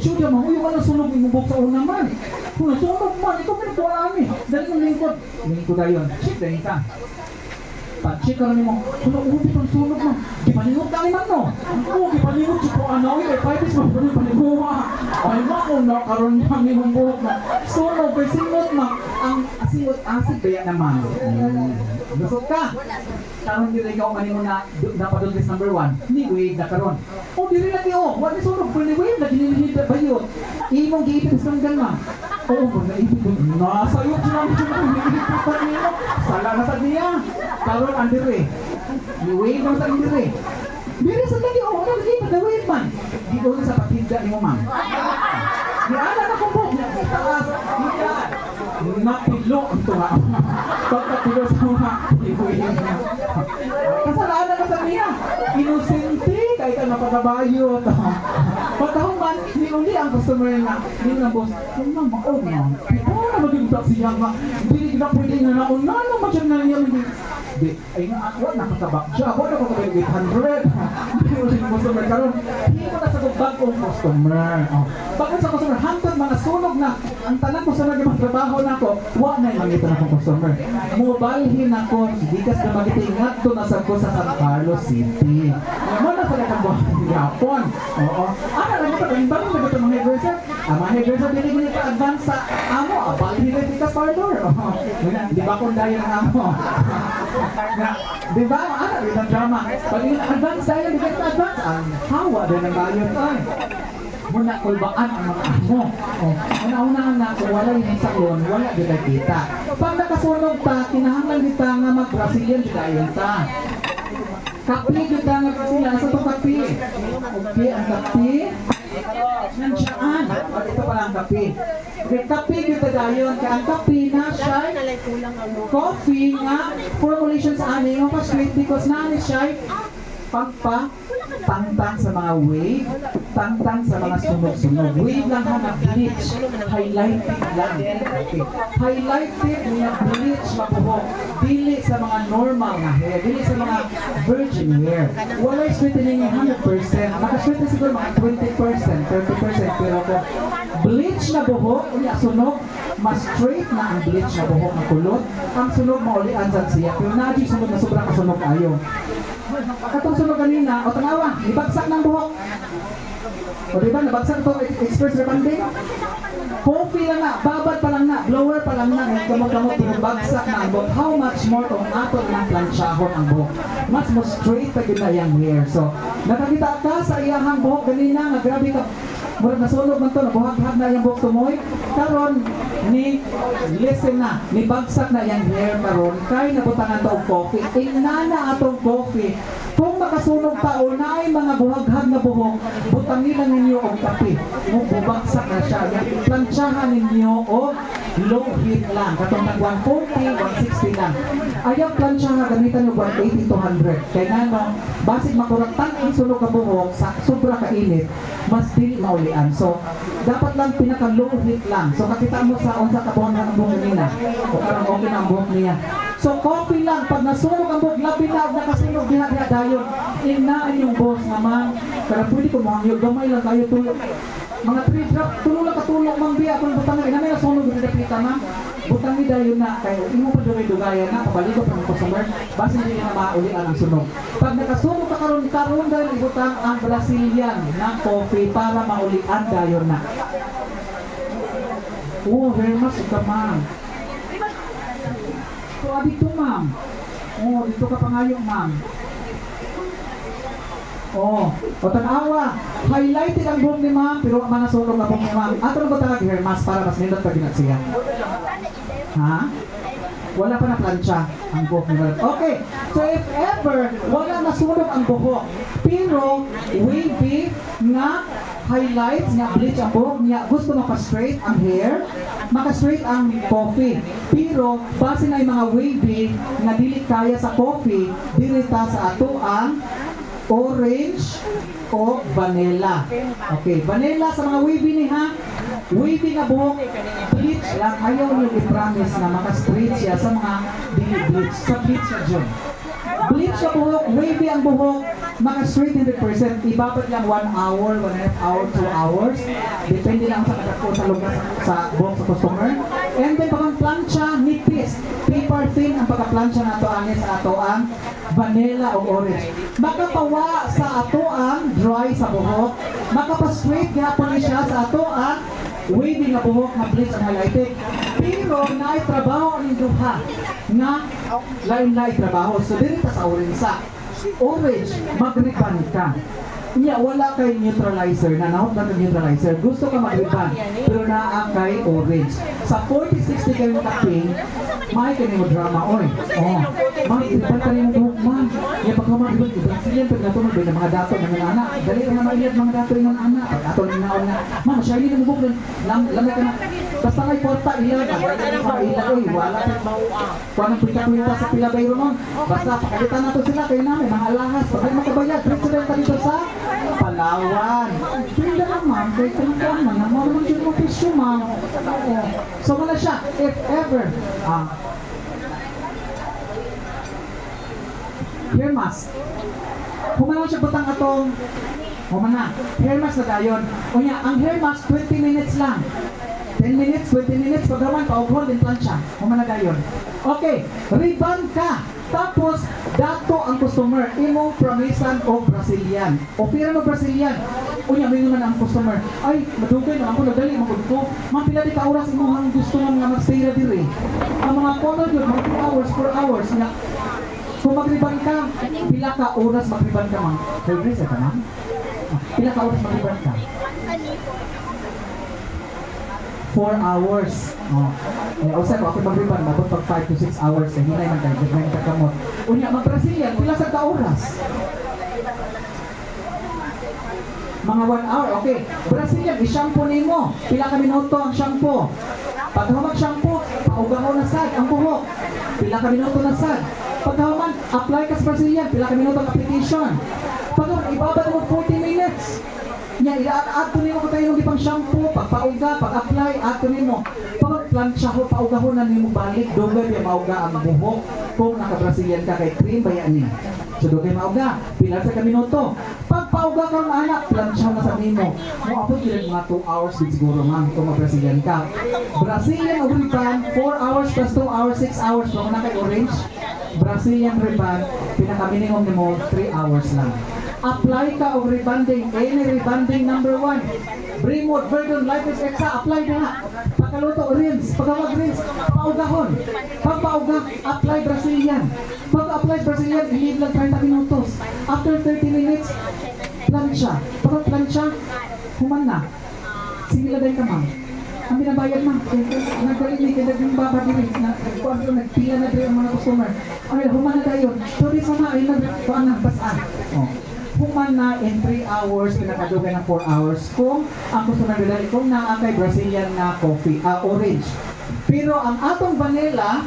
Sure diya ma'am, yung ano sunog yung bubok sa una man. Kung nasunog man, ito pinagkuha namin. Dali ko lingkod. Lingkod na yun. Shit, dahil ka. Pag-check ka rin mo, kung naubit ang sunog mo, di palingot ka rin man no? Oo, di palingot siya po, ano, eh, 5 days mo, di palinguha. Ay, mako, nakaroon niya ang imong buhok na. Sunog, kay singot mo, ang singot acid, kaya naman. Lusot ka. Karon di rin ikaw kanino na napadulgis number 1, ni wave na karon. O, di rin lagi, wala ni sunog, pero ni wave na ginilihid na bayo. Imong giipit sa kang ganma. Oo, naipit ko. Nasayot siya namin siya kung hinihipitan niyo. Sala na sa niya. Karon ang dire. Ni wave lang sa dire. Dire sa lagi, lagi pa the wave man. Di ko sa paghinda ni mo ma'am. Di ana na kung buhok niya. Taas. Napilo ang tunga. Pagkatilo sa mga i-wave niya. Kasalanan ka sa niya. Inosente. Kahit ka napagabayot. Pagkahuman, niuli ang customer na. Hindi na boss. Kung na maon na. Oo na maging siya nga. Hindi na pwede na naon. Nalo mo siya na niya. Ay nga ako, nakakabak siya. Ako na kung 800. Hindi mo siya customer. Karon, hindi mo na sa bagong customer. Bakit sa customer? Hangtod mga sunog na. Ang tanang customer na magtrabaho na ako, wag na yung mangita na akong customer. Mobalhin ako. Hindi kas na magitingat to na sa ko sa San Carlos City. Mo na sa nakabuhay. Gapon. Oo. Ano lang ito, ang bagong na ito mga hairdresser. Ang mga hairdresser, dili ka advance sa amo. Bali nila ka parlor. Di ba kung dahil ang amo? Di ba? Ano, yun ang drama. Pag yun advance dahil, di ka advance. Ang hawa din ang bayad ay. Muna kulbaan ang mga amo. Una-una na kung wala yung salon, wala din kita. Pag nakasunog ta, kinahanglan kita nga mag-Brazilian din ta. Kapi kita nga sila sa itong kapi. Okay, ang kapi. Nandiyan. O, ito pala ang kapi. Okay, kapi kita dayon. Kaya ang kapi na siya coffee nga formulation sa ani yung pa-straight because na siya tangtang sa mga wave, tangtang sa mga sunog-sunog. Wave lang ha na bleach, highlighted lang. Okay. Highlighted niya bleach mabuhok. Dili sa mga normal na hair, dili sa mga virgin hair. Wala straightening yung 100%. Maka-straighten siguro mga 20%, 30%. Pero kung bleach na buhok, niya sunog, mas straight na ang bleach na buhok na kulot. Ang sunog maulian dyan siya. Pero na-di sunog na sobrang kasunog ayaw. Katong sunog kanina, o tanawa, ibagsak ng buhok. O diba, nabagsak ito, express rebanding. Coffee lang na, babad pa lang na, blower pa lang na, kamot-kamot, pinabagsak na ang buhok. How much more kung ato ng planchahon ang buhok? Mas mo straight pa yun na yung hair. So, nakakita ka sa iyahang buhok kanina, nga grabe ka. Murag nasunog man to, nabuhag-hag na yung buhok tumoy. Karon ni listen na, ni bagsak na yung hair karon kay nabutangan to og coffee. Inana atong coffee. Kung makasunog ta o na ay mga buhag-hag na buhok, butang nila ninyo og kape. Kung bubagsak na siya, yung planchahan ninyo o low heat lang. Katong nag 140, 160 lang. Ayaw planchahan gamitan yung 180 to 100. Kaya nga no, basig makuratan ang sunog ka buhok sa sobra kainit, mas dili maulian. So, dapat lang pinaka low heat lang. So, kakita mo sa unsa ka buhok ng buhok nila. O karang okay na ang buhok niya. So, coffee lang. Pag nasunog ang buhok, labi na, nakasunog, diha-diha dayon. Inaan yung boss naman. Kaya pwede ko mga gamay lang tayo tulog. Mga 3 drop, tulong lang katulong, mangbiya. Kung butang na, inamay na sunog, pinapita na. Butang ni dayon na, kaya imo pa dugay-dugayan na, pabaligo pa ng customer, basta hindi na maulian ang sunog. Pag nakasunog ka karon dahil ibutang ang Brazilian na coffee para maulian dayon na. Oh, very much ito, ma'am. So, dito, ma'am. Oh, dito ka pa ngayon, ma'am. Oh, o tanawa, highlighted ang buhok ni ma'am, pero mga sunog na buhok ni ma'am. Ato na ba talaga hair mask para mas nindot pag ginagsiya? Ha? Wala pa na plancha ang buhok ni ma'am. Okay, so if ever, wala na sunog ang buhok, pero wavy nga highlights, nga bleach ang buhok niya, gusto maka-straight ang hair, maka-straight ang coffee. Pero, base na yung mga wavy nga dili kaya sa coffee, dirita sa ato ang orange o vanilla. Okay, vanilla sa mga wavy ni ha. Wavy na buhok, bleach lang. Ayaw niyo i-promise na maka-straight siya sa mga dili bleach. Sa bleach na dyan. Bleach na buhok, wavy ang buhok, maka-straight 100%. Ibabad lang 1 hour, 1.5 hour, 2 hours. Depende lang sa kadako sa lugar sa buhok sa customer. And then pag ang plancha, nipis. Paper thin ang pagka-plancha na ito sa ato ang vanilla o orange. Makapawa sa ato ang dry sa buhok. Makapa-straight gapon siya sa ato ang wavy na buhok na bleach ang highlighted. Pero naitrabaho ang duha nga lain-lain trabaho. So dito sa orange orange, mag-ribbon ka. Niya, wala kay neutralizer na nahot na neutralizer. Gusto ka mag-ribbon, pero naa kay orange. Sa 40-60 kayo ka-pink, may kanimo drama, oy. Oh, mag-ribbon ka rin yung man. Niya, pagka mag-ribbon, Brazilian, pag nato mag ng mga dato ng anak. Dali ka na mailad mga dato ng anak. Pag ato ng naon na, ma'am, shiny na mabuk rin. Lamay ka na. Basta may porta ilan. Oy, wala ka. Kung anong pita-pita sa pilabay ron, basta pakalitan nato sila kayo namin, mga alahas. Pag may makabayad, president ka dito sa Palawan. Pinda naman, kaya talagang man, naman siya mo pisyo, ma'am. So, wala siya, if ever, hair mask. Humana siya butang atong, humana, hair mask na dayon. O niya, ang hair mask, 20 minutes lang. 10 minutes, 20 minutes, pagkaman, paughon din plancha. Humana yun. Okay, riban ka. Tapos, dato ang customer, imong promisan o Brazilian. O pira mo Brazilian. Unya, may naman ang customer. Ay, madugay na ako, nagdali, magulto. Mapila di ka oras imong ang gusto nga mag-stay na diri. Ang mga color yun, mga 3 hours, 4 hours. Nga, kung magriban ka, pila ka oras magriban ka, ma'am? Favorite ka, ma'am? Pila ka oras magriban ka? 4 hours. Oh. Usa ko ako magriban mabot pag 5 to 6 hours eh hinay man kay gagmay ka kamot. Unya mag Brazilian pila sa ka oras? Mga 1 hour, okay. Brazilian i-shampoo nimo. Pila ka minuto ang shampoo? Pag mag-shampoo, paugaw na sad ang buhok. Pila ka minuto na sad. Pag apply ka sa Brazilian, pila ka minuto ang application. Pag ibabad mo 40 minutes. Nya ato nimo ko tayo gipang shampoo, pagpauga, pag-apply ato nimo. Pag-plancha ho, paugahonan nimo balik, dugay biya mauga ang buhok kung naka-Brazilian ka kay cream baya ni. So dugay mauga, pila sa ka minuto. Pag-pauga ka ng anak, plancha na sa nimo. Mo apo gyud mga 2 hours din siguro man kung mag-Brazilian ka. Brazilian og riban 4 hours plus 2 hours, 6 hours kung na kay orange. Brazilian riban pinaka-minimum nimo 3 hours lang. Apply ka og rebanding, any rebanding number 1. Bremont, Verdun, Lipis, Exa, apply na. Pagkaluto, rinse. Pagkawag rinse, paugahon. Pagpauga, apply Brazilian. Pag-apply Brazilian, i-leave lang 30 minutos. After 30 minutes, plancha. Pagka-plancha, human na. Sige lagay ka, ma'am. Ang binabayad, ma'am. Nagdalit ni kaya yung baba dili. Nagpila na dili ang mga customer. Ay, human na tayo. Sorry sa mga, ay nagkuhan na, basaan. Oh. Human na in 3 hours, pinakadugay ng 4 hours kung ang customer nila kung naakay Brazilian na coffee, orange. Pero ang atong vanilla,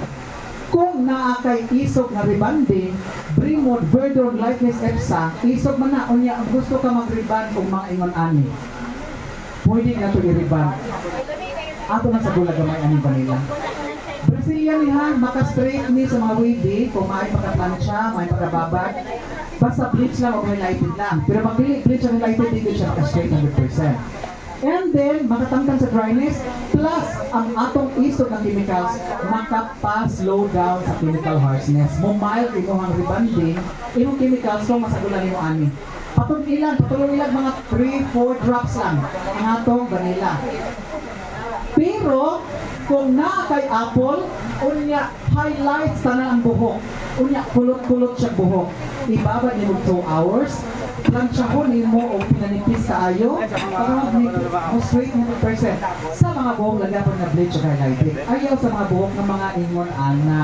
kung naakay isog na rebanding, Bremont, Verdun, Lightness, EPSA, isog man na, unya, gusto ka mag-reband kung mga ingon ani. Pwede na ito i-reband. Ato na sa bulag gamay ani vanilla. Brazilian niya, maka-straight ni sa mga wavy, kung may pagka-plancha, may pagka-babad, basta bleach lang o highlighted lang. Pero pag bleach ang highlighted, hindi siya maka-straight 100%. And then, makatangtang sa dryness, plus ang atong isog ng chemicals, makapa-slow down sa chemical harshness. Mo mild inyong rebanding, inyong chemicals kung masagulan nyo ani. Patulong ilang mga 3-4 drops lang ang atong vanilla. Pero, kung naa kay apple, unya highlights tanan ang buhok. Unya kulot-kulot siya buhok. Ibabad ni mo 2 hours. Planchahon nimo o pinanipis kaayo para mo straight 100%. Sa mga buhok lagyan na bleach o highlighted. Ayaw sa mga buhok ng mga ingon ana.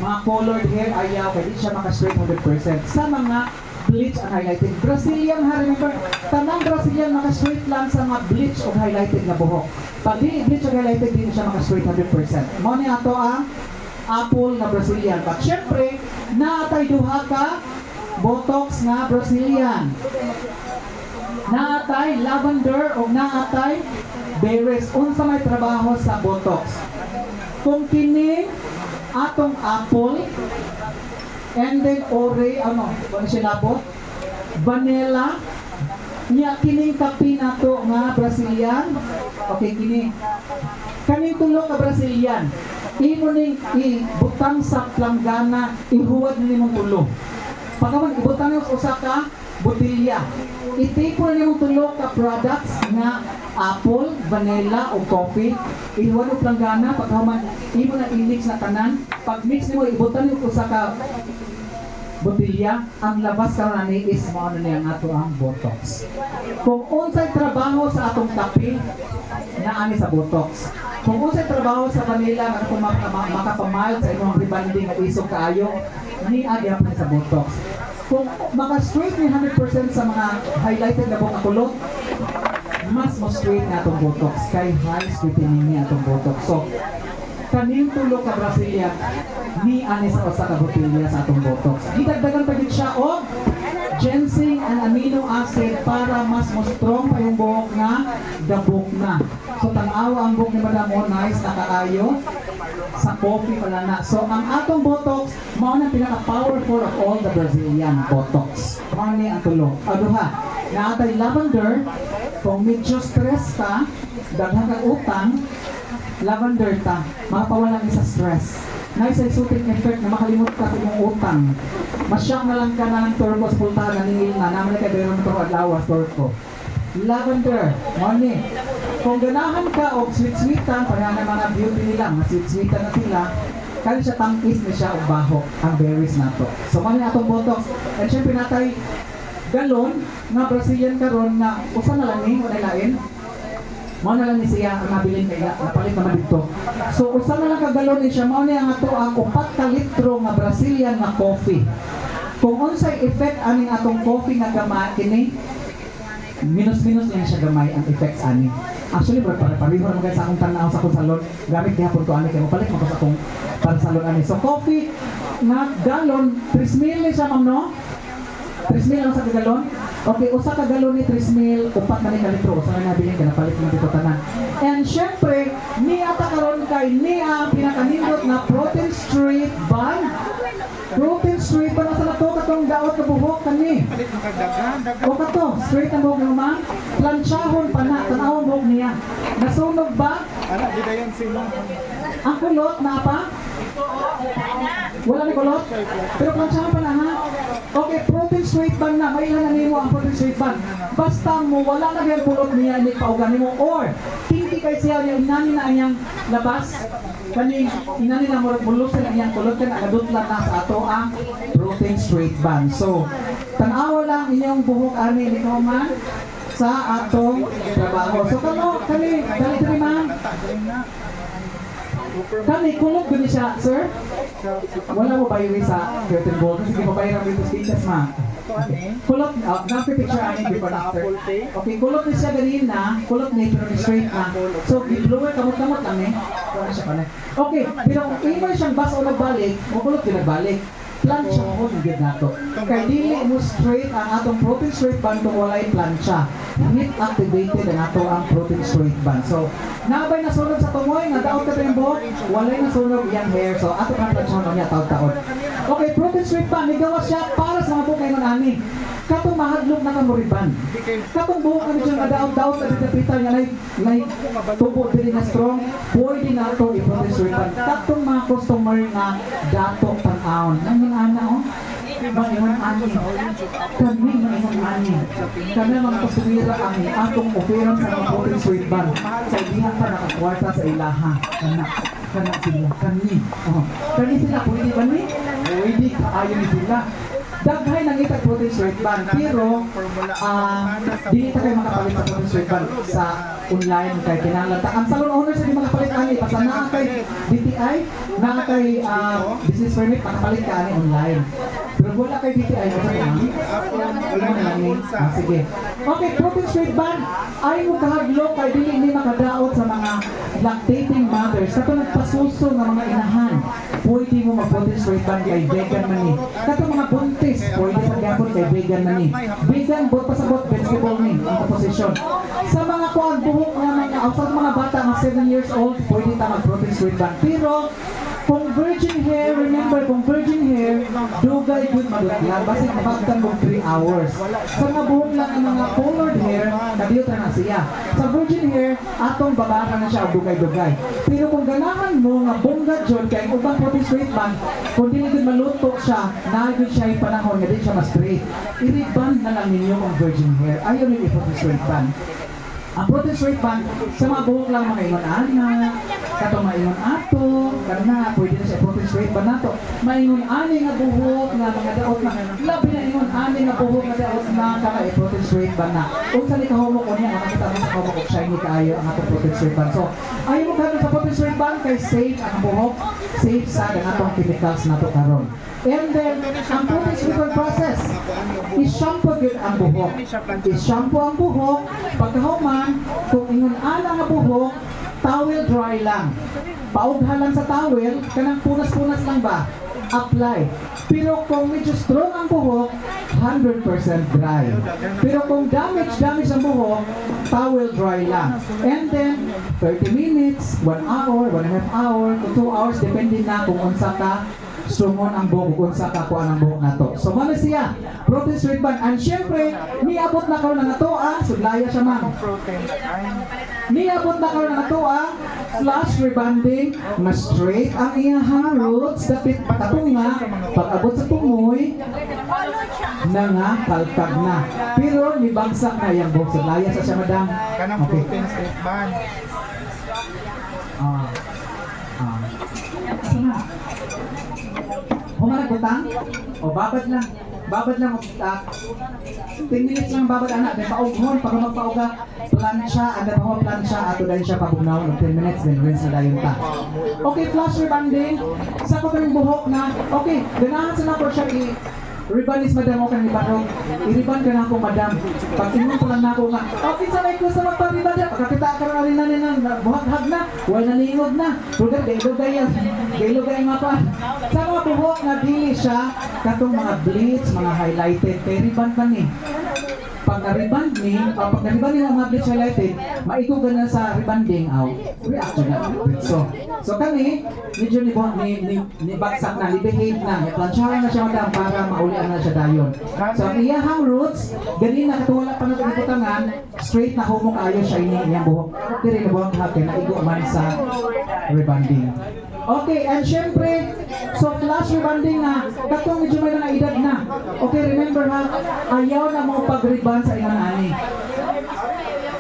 Mga colored hair ayaw kay di siya maka-straight 100%. Sa mga bleach and highlighted. Brazilian ha, remember, tanang Brazilian maka-straight lang sa mga bleach o highlighted na buhok. Pag di bleach o highlighted, di siya maka-straight 100%. Mo ni ato ang apple na Brazilian. But syempre, naatay duha ka Botox na Brazilian. Naatay lavender o naatay berries. Unsa may trabaho sa Botox? Kung kini atong apple, and then ore, ano siya labot? Vanilla, niya kining kape nato nga Brazilian. Okay, kini. Kaning tulo ka Brazilian. Imo ning ibutang sa planggana, ihuwad nimong tulo. Pagkaman ibutang niyo sa usa ka botilya. Itipon nimong tulo ka products nga apple, vanilla o coffee. Ihuwad mo planggana, pagkaman imo na i-mix na tanan. Pag mix nimo ibutang niyo usa ka botilya, ang labas karon ani is mao na ang ato ang Botox. Kung unsay trabaho sa atong kape, naani sa Botox. Kung unsay trabaho sa vanilla nga kung makapamile sa imong rebanding nga isog kaayo, ni agya pa sa Botox. Kung maka-straight ni 100% sa mga highlighted na buong kulot, mas mo-straight na atong Botox kay high straightening ni atong Botox. So, kaning tulo ka Brazilian ni ani sa usa ka botilya sa atong Botox. Gidagdagan pa gid siya og ginseng and amino acid para mas mo strong pa yung buhok nga dabok na. So tanawa ang buhok ni Madam mo nice na kaayo sa coffee pala na. So ang atong Botox mao na pinaka-powerful of all the Brazilian Botox. Mao ni ang tulo. Aduha, naatay lavender kung medyo stress ka, daghan kang utang, lavender ta, makapawala ni sa stress. Nice ay soothing effect na makalimot ka sa iyong utang. Masyak na lang ka na ng turbo sa pultahan na ningil na naman na kayo ng turbo at lawas turbo. Lavender, money. Kung ganahan ka o sweet-sweetan, pareha na mga beauty nila, mga sweet-sweetan na sila, kaya siya tangkis na siya o baho ang berries na to. So money atong botox. And syempre natay galon nga Brazilian karon nga usa na lang ni wala lain. Mao na lang ni siya ang nabilin kaya napalit naman dito. So usa na lang ka galon ni siya mao ni ang ato ang 4 ka litro nga Brazilian nga coffee. Kung unsay effect aning atong coffee nga gamay kini minus-minus niya siya gamay ang effects ani. Actually, pareho naman guys sa akong tanaw sa akong salon. Gamit gihapon ko ani kay mapalit mo ko sa akong salon ani. So coffee nga galon 3 ml siya ma'am no? 3 ml lang sa galon. Okay, usa ka galon ni 3 ml, 4 na ni ka litro. Usa na nabilin ka napalit mo dito tanan. And syempre, ni ata karon kay ni ang pinakanindot na protein straight bun. Protein straight bun sa nato katong daot ka buhok kani. O kato, straight ang buhok mo ma'am. Planchahon pa na, tanawang buhok niya. Nasunog ba? Anak, di dayon sino. Ang kulot na pa? Wala ni kulot? Pero planchahon pa na ha? Okay, protein straight bun na. May ilan na nimo ang protein straight bun. Basta mo, wala na yung kulot niya, ni paugan mo. Or, kinti kay siya, yung inani na anyang labas. Kani, inani na mulos na anyang kulot ka, nakadutlan na sa ato ang protein straight bun. So, tanawa lang inyong buhok ani ni man sa atong trabaho. So, kani, dali ma'am. Kani, kulot gani siya, sir? Wala mo bayari sa curtain ball kasi di mo bayari dito speeches ma'am. Kulot, napi picture ani before and after. Okay, kulot ni siya ganin na, kulot ni pero ni straight na. So, i-blower kamot-kamot lang eh. Wala siya pa na. Okay, pero kung imo siyang bas o nagbalik, makulot din nagbalik. Plancha ko ng gid nato. Kay dili mo straight ang atong protein straight bun kung walay plancha. Heat activated ang ato ang protein straight bun. So, nabay nasunog sa tumoy, nadaot ka yung buhok, walay nasunog iyang hair. So, ato kang plancha niya taon-taon. Okay, protein straight bun, nigawa siya para sa mga buhok kayo ani. Katong mahadlok na kamuriban. Katong buhok kami siya nadaot-daot na dito niya lay tubo diri na strong. Pwede na ito i-protein straight bun. Katong mga customer nga dato tan-aon. Nangin ana oh. Maingon ani. Kami maingon ani. Kami mga kusumira ang atong operan sa mga protein straight bun. Sa ilihan pa nakakwarta sa ilaha. Kana sila. Kani. Oh. Kani sila pwede ba ni? Pwede kaayo ni sila. Daghay nang itag protein straight bun, pero dili ta kayo makapalit sa protein straight bun sa online kay kinahanglan ta. Ang salon owner sa di makapalit ani basta naa kay DTI, naa kay business permit makapalit ka ani online. Pero wala kay DTI mo sa sige. Okay, protein straight bun ay mo kahadlok kay dili ni makadaot sa mga lactating mothers. Kato nagpasuso nga mga inahan. Pwede mo mag-protein straight bun kay vegan man ni. Kato mga buntis, pwede sa gapon kay vegan man ni. Vegan, bot pasabot, vegetable ni, ang composition. Sa mga kuwan, buhok nga mga, sa mga bata nga 7 years old, pwede ta mag-protein straight bun. Pero, kung virgin hair, remember, kung virgin hair, dugay good madutlan, basta mabagtan mo 3 hours. Sa mga buhok lang ang mga colored hair, kadiyot na siya. Sa virgin hair, atong babaka na siya, dugay-dugay. Pero kung ganahan mo nga bongga dyan, kaya ang ubang protein straight bun, kung di naging maluto siya, naging siya yung panahon, nga di siya mas straight. I-reband na lang ninyo ang virgin hair. Ayaw nyo yung protein straight bun. Ang protein straight bun, sa mga buhok lang mga ingon-ana, katong maingon ato, kana pwede na siya protein straight bun nato. Maingon ani nga buhok nga mga daot na, labi na ingon ani nga buhok nga daot na kana protein straight bun na. Unsa ni kahumok ko niya, nakita mo sa kahumok ko shiny kaayo ang atong protein straight bun. So, ayaw mo gagawin sa protein straight bun kay safe ang buhok, safe sa atong chemicals nato karon. And then, ang protein straight bun process, i-shampoo gyud ang buhok. I-shampoo ang buhok, pagkahuman, kung ingon ana nga buhok, towel dry lang. Paugha lang sa towel, kanang punas-punas lang ba? Apply. Pero kung medyo strong ang buhok, 100% dry. Pero kung damage ang buhok, towel dry lang. And then, 30 minutes, 1 hour, 1.5 hour, 2 hours, depende na kung unsa ka sumon ang buhok, kung unsa ka kuan ang buhok nato. So, mano siya, protein straight bun. And syempre, niabot na karon nga toa, sudlaya siya man. Niabot na karon nga toa, flash rebonding, mas straight ang iyahang roots, dapit katunga, pag-abot sa tumoy, na nga kalkag na. Pero nibagsak na yung buhok sa laya sa siya, madam. Kanang Okay. protein straight band. Ah. Sana. Humarag butang? O babad lang. Babad lang. 10 minutes lang babad anak. Then paughon. Pag magpauga, plancha. Ano pa mo plancha. Ato dahil siya pabugnaw. 10 minutes. Then rinse na dayon ta. Okay, flash rebonding. Sa ko kanyang buhok na. Okay, ganahan sa na ko siya Reband is madam ako ni Barong. I-reband ka na ako, madam. Pag ingon ko lang na ako nga, okay, sanay ko sa magpa-reband yan. Pagkakita ka na rin na buhag-hag na. Huwag nalingod na. Pero gailugay yan. Gailugay nga pa. Sa mga buhok na dili siya, katong mga bleach, mga highlighted, kay reband pa ni. Pag na-reband ni, pag na-reband ni ang mga bleach highlighted, maiko na sa rebanding, reaction na. So kami, medyo ni bagsak na, libehave na, plancharan na siya madam para maulian na siya dayon. So ang iyahang roots, ganin na katuwala pa ng ibutangan, straight na humok ayo siya ini iyang buhok. Diri na buhok hapin na igo man sa rebanding. Okay, and syempre, so flash rebonding na, katong medyo may mga edad na. Okay, remember ha, ayaw na mo pag-rebond sa iyang ani.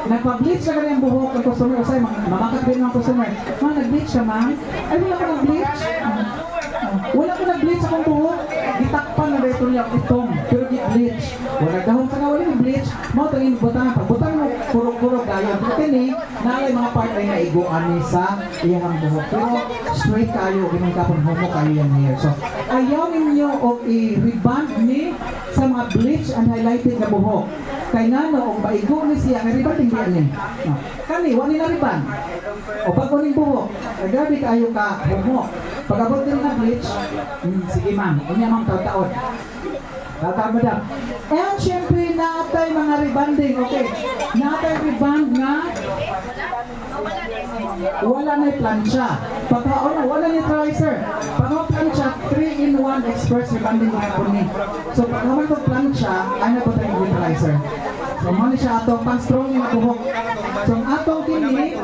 Nagpa-bleach na kanyang buhok ang customer, o sa'yo, mamakat din ng customer. Nag-bleach ka ma'am? Ay, wala ko nag-bleach. Wala ko nag-bleach akong buhok. Gitakpan na dito niya itong, pero git-bleach. Wala dahon ka nga, wala yung bleach. Mo ito yung butang, pag butang mo, purog-purog gaya. Pero kini, nalay mga part ay naiguan ni sa iyang buhok. Pero straight kayo, ganun ka pong homo kayo yan hair. So, ayaw ninyo o i-rebond ni sa mga bleach and highlighted na buhok. Kay nano, o maigo ni siya, may rebond hindi yan. No. Kani, wani na rebond. O bago ning buhok, nagabi kayo ka homo. Pag-abot din na bleach, sige ma'am, unya ma'am taon-taon. Taon-taon madam. And syempre, naatay mga rebonding, okay. Naatay rebond nga, wala na plancha. Wala na tracer. Pag mo plancha, 3-in-1 express rebonding mga po ni. So pag naman ko plancha, ay na po tayo yung tracer. So mali siya atong pang-strong yung buhok. So ang atong kini,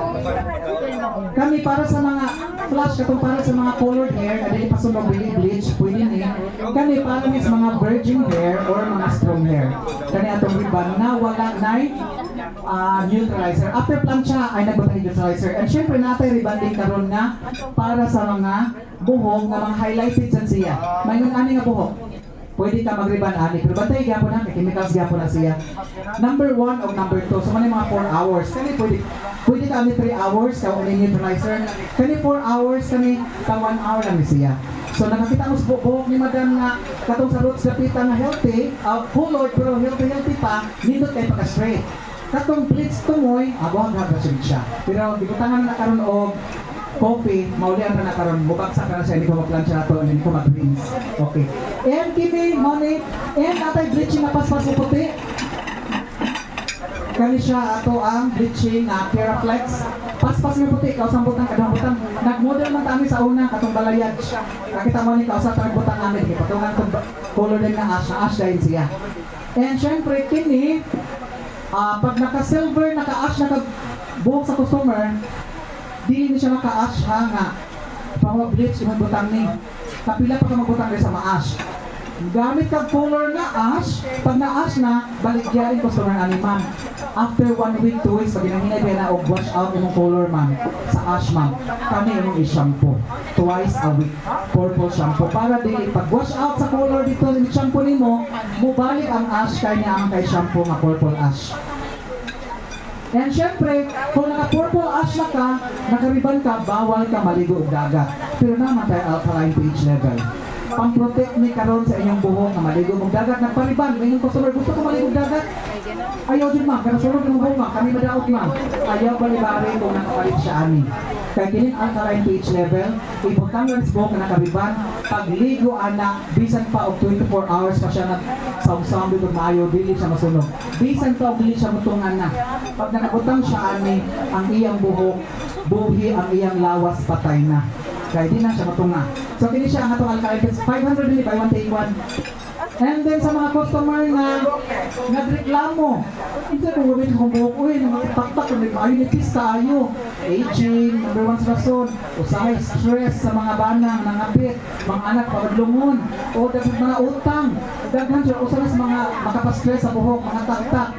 kami para sa mga flash, katong para sa mga colored hair, na di pasunog bleach, pwede ni. Kami para sa mga virgin hair or mga strong hair. Kani atong ribbon na wala na neutralizer. After plancha ay nagbutang neutralizer. And syempre natay rebonding karon nga para sa mga buhok nga mga highlighted sa siya. May ani nga buhok. Pwede ka mag-rebond ani, pero bantay gyapon na, chemicals gyapon na siya. Number 1 o number 2, so man mga 4 hours. Kani pwede ka ani 3 hours ka uli neutralizer. Kani 4 hours kani ka 1 hour lang ni siya. So nakakita mo sa buhok ni madam nga katong sa roots lapitan na healthy, colored pero healthy pa, nindot kay pagka-straight. Katong bleach tumoy, abong hagdasin siya. Pero di ko tangan na karon og coffee, maulian na karon, bubagsak na siya, hindi ko mag-plancha na to, hindi ko mag-rinse. Okay. And kimi, money, and atay bleaching na paspas mo puti. Kani siya ato ang bleaching na Keraflex. Paspas mo puti, kausang butang, kadang butang. Nag-model man kami sa una, katong balayad. Kakita mo ni kausang tarang butang namin, patungan kong color din na ash dahil siya. And syempre, kini, pag naka-silver, naka-ash, naka-buhok sa customer, di siya maka-ash ha nga. Pang-bleach, yung butang ni. Kapila pa ka magbutang rin sa ma-ash. Gamit kang color na ash, pag na-ash na, balik yarin customer ani ma'am. After 1 week, 2 weeks, pag ginahinay kaya na o wash out yung color ma'am, sa ash ma'am, kami yung i-shampoo. Twice a week, purple shampoo. Para di, pag wash out sa color dito, yung shampoo ni mo, mubalik ang ash kaya niya ang kay shampoo nga purple ash. And syempre, kung naka-purple ash na ka, naka-ribbon ka, bawal ka maligo og dagat. Pero naman tayo alkaline pH level. Pang-protect ni karon sa inyong buhok na maligo og dagat. Nagpariban, may inyong customer, gusto ko maligo og dagat? Ayaw din ma'am, kaya sunod yung buhok ma'am, kami madaot ma'am. Ayaw balibari kung nakapalit siya ani. Kaya kining alkaline pH level, ibutang lang sa buhok na naka-ribbon, pagligo anak, bisan pa og 24 hours pa siya nag-sound dito maayo, dili siya masunog. Bisan pa og dili siya mutungan na. Pag nakabutang siya ani, ang iyang buhok, buhi ang iyang lawas, patay na. Kaya di na siya matunga. So kini siya ang atong alkaline pH, 500 ml by 1 take 1. And then sa mga customer na nagreklamo, hindi ko gawin kung buhok ko eh, taktak, nag-ayunitis tayo. Aging, number 1 sa rason, usahay stress sa mga banang, nangapit, mga anak, pagadlungon, o dagdag mga utang, daghan siya, usahay sa mga makapastress sa buhok, mga taktak.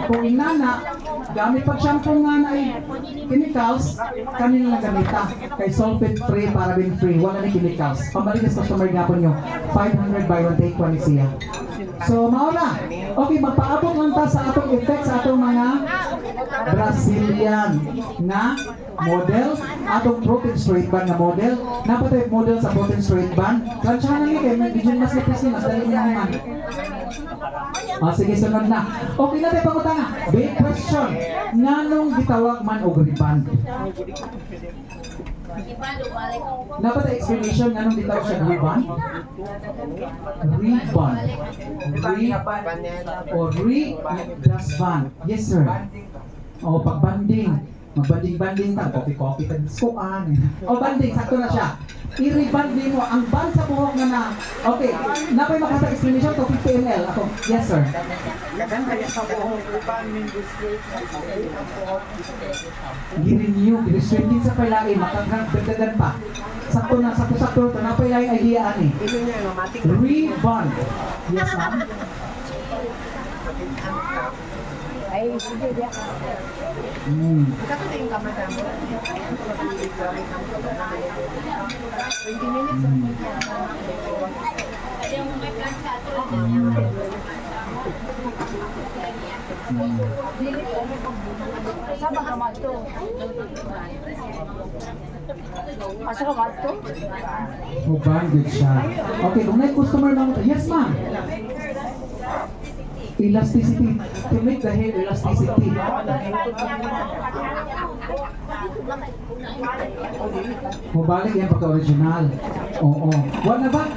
Kung inana, gamit pag shampoo nga na ay chemicals, kanina lang gamita. Kay sulfate free, paraben free, wala na chemicals. Pambalik sa customer nga po nyo, 500 buy one take one siya. So, mauna. Okay, magpaabot lang ta sa atong effect sa atong mga Brazilian na model, atong protein straight band na model. Napatay model sa protein straight band. Lansyahan na niya kayo, may video mas lipis niya, mas dali niya naman. Sige, sunod na. Okay na tayo pangutana. Big question. Nganong gitawag man og riband? Dapat explanation nganong gitawag siya riband? Riband. Plus band. Yes, sir. O, pagbanding. Magbanding-banding ta. Coffee-coffee ta. Skuan. O, banding. Sakto na siya. I-reband mo ang band sa buhok na okay, napay makasa explanation to 50 ml. Ako, yes sir. Gi-renew, gi-restricting sa palay, makagdagan pa. Sakto na, sakto-sakto, napay lang idea ani. Reband. Yes ma'am. Ay, sige, dia. Ikaw na yung kamera mo. 20 minutes. Saan ka mato? Asa ka mato? Mubang good siya. Okay, kung may customer na yes ma'am. Elasticity. To make the hair elasticity. Mubalik yan pagka-original. Oo. Wala ba?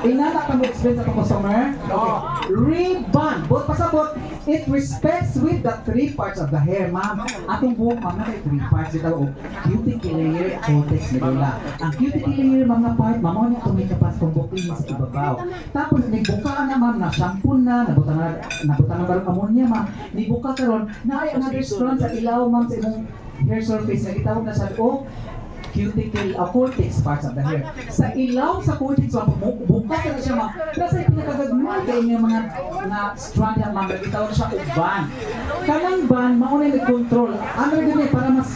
Inana ka mo-explain sa customer? Okay. Reband. Bot pasabot, it respects with the 3 parts of the hair, ma'am. Atong buhok, ma'am, na 3 parts. Ito, cuticle layer, cortex, medulla. Ang cuticle layer, ma'am, na part, ma'am, niya itong may kapas kung bukin sa ibabaw. Tapos, nagbukaan na, ma'am, na shampoo na, nabutan na barong ammonia, ma'am. Nibuka karon na ay another strand sa ilaw, ma'am, sa imong hair surface na gitawag na sa cuticle, cortex parts of the hair. Sa ilaw sa cortex, bukas na siya, ma'am. Kasi pinakagagmay kayo yung mga strand yan, ma'am. Gitawag siya og band. Kanang band, maunay nag-control. Ano din eh, para mas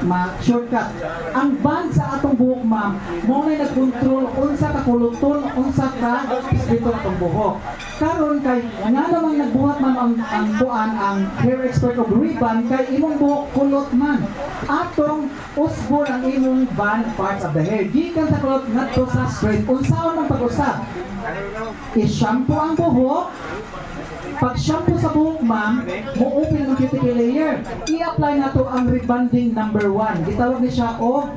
ma-shortcut. Ang band sa atong buhok, ma'am, maunay nag-control unsa ka kuluton, unsa ka dito atong buhok. Karon kay nga namang nagbuhat man ang hair expert og reband kay imong buhok kulot man. Atong usbon ang imong band parts of the hair. Gikan sa kulot ngadto sa straight. Unsaon ang pag-usab? I-shampoo ang buhok. Pag shampoo sa buhok, ma'am, mo-open ang cuticle layer. I-apply na to ang rebanding number 1. Gitawag ni siya o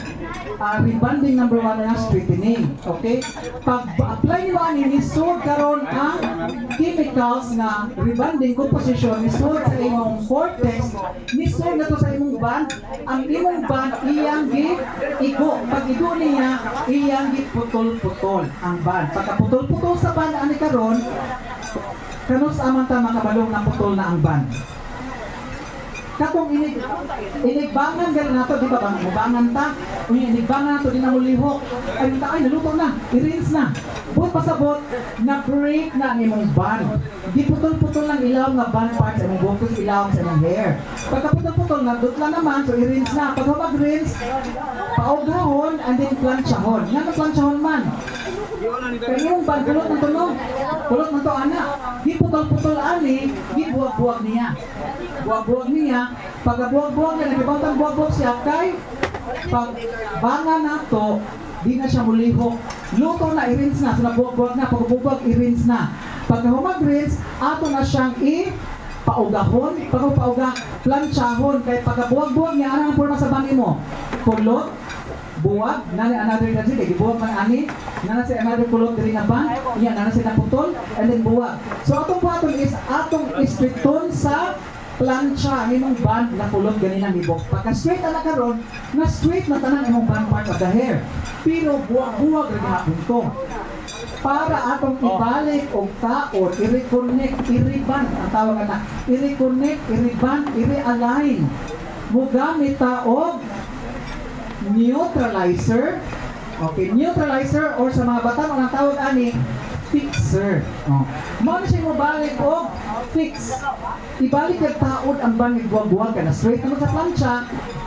rebanding number 1 na straightening. Okay? Pag-apply nyo ang inisod karon ang chemicals na rebanding composition, nisod sa imong cortex, nisod na to sa imong band, ang imong band iyang igo. Pag igo niya, iyang putol-putol ang band. Pagka-putol-putol sa band, ani karon, kanus amang ta makabalong na putol na ang band. Katong inigbangan gano'n nato, di ba bang mubangan ta? Kung inigbangan nato, di na mulihok. Ay, naluto na, i-rinse na. Buot pasabot, na-break na ang imong band. Di putol-putol lang ilaw nga band parts sa imong buhok, ilaw sa imong hair. Pagka putol-putol, nadutla naman, so i-rinse na. Pag mag-rinse, paugahon, and then planchahon. Nga na planchahon man. Kaya yung band, kulot ng tunog. Kulot ng to, anak. Di putol-putol ani, di buwag-buwag niya. Buwag-buwag niya, pagka-buwag-buwag niya, nagibantang buwag-buwag siya, kay pag banga na to, di na siya mulihok. Luto na, i-rinse na. So nabuwag-buwag na, pag-buwag, i-rinse na. Pagka humag-rinse, ato na siyang paugahon, pagka-pauga, planchahon, kay pagka-buwag-buwag niya, anong forma sa bangi mo? Kulot, buwag, nani another kasi, kaya buwag man ani, nana si another kulot diri nga band, iya nana si naputol, and then buwag. So atong buhaton is atong istriton sa plancha imong band na kulot ganina nibok. Pagka straight na karon, na straight na tanan imong band parts of the hair. Pero buwag-buwag rin hapon to. para atong ibalik og taon, i-reconnect, i-reban ang tawag na, i-reconnect, i-reban, i-realign. Mugamit ta og neutralizer. Okay, neutralizer or sa mga bata ang tawag ani fixer. Oh. Mao na siya mo balik og fix. Ibalik ang taod ang bangig buwag-buwag ka na straight naman sa plancha.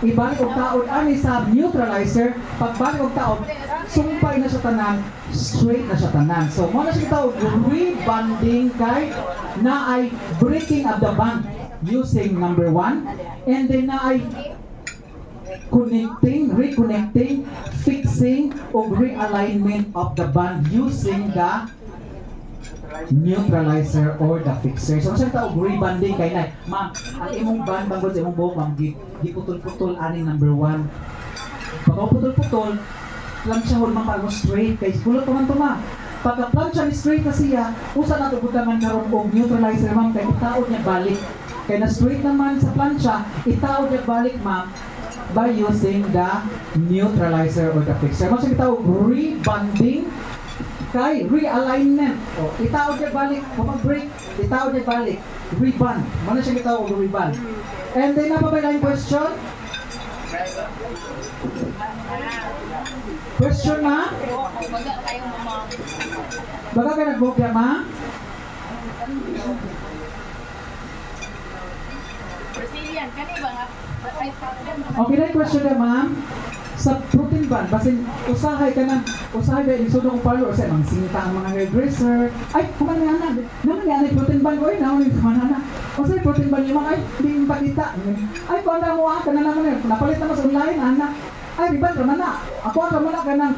Ibalik og taod ani sa neutralizer. Pagbalik og taod, sumpay na siya tanan, straight na siya tanan. So mao na siya tawag rebonding kay na ay breaking of the bond using number 1 and then na ay connecting, reconnecting, fixing, o realignment of the band using the neutralizer or the fixer. So, siya tawag rebonding kay na, ma'am, ang imong band, bangod sa imong buhok, ma'am, di putol-putol, ani number 1. Pagka putol-putol, planchahon man para mo straight, kay kulot naman to, ma'am. Pagka plancha ni straight na siya, usa na ito butangan karon og neutralizer, ma'am, kay itaod niya balik. Kaya na straight naman sa plancha, itaod niya balik, ma'am, by using the neutralizer or the fixer. Mas itaw rebonding kay realignment. O, itaod niya balik, kapag break, itaod niya balik, rebond. Mana siya itaw rebond. And then napabayaan question? Question na? Baga ka nagbogya, ma? Brazilian, kani ba nga? Okay, na question na, ma'am. Sa protein band, basin usahay ka na, usahay ba yung sudo kong parlor, sa mga sinita ang mga hairdresser. Ay, kuman na na, naman yan, protein band ko, ay, naman yung kuman na. Usahay protein band yung mga, ay, hindi yung pakita. Ay, kung na mo ka na naman yun, napalit naman sa online, anak. Ay, riban, raman na. Ako ang raman na ka ng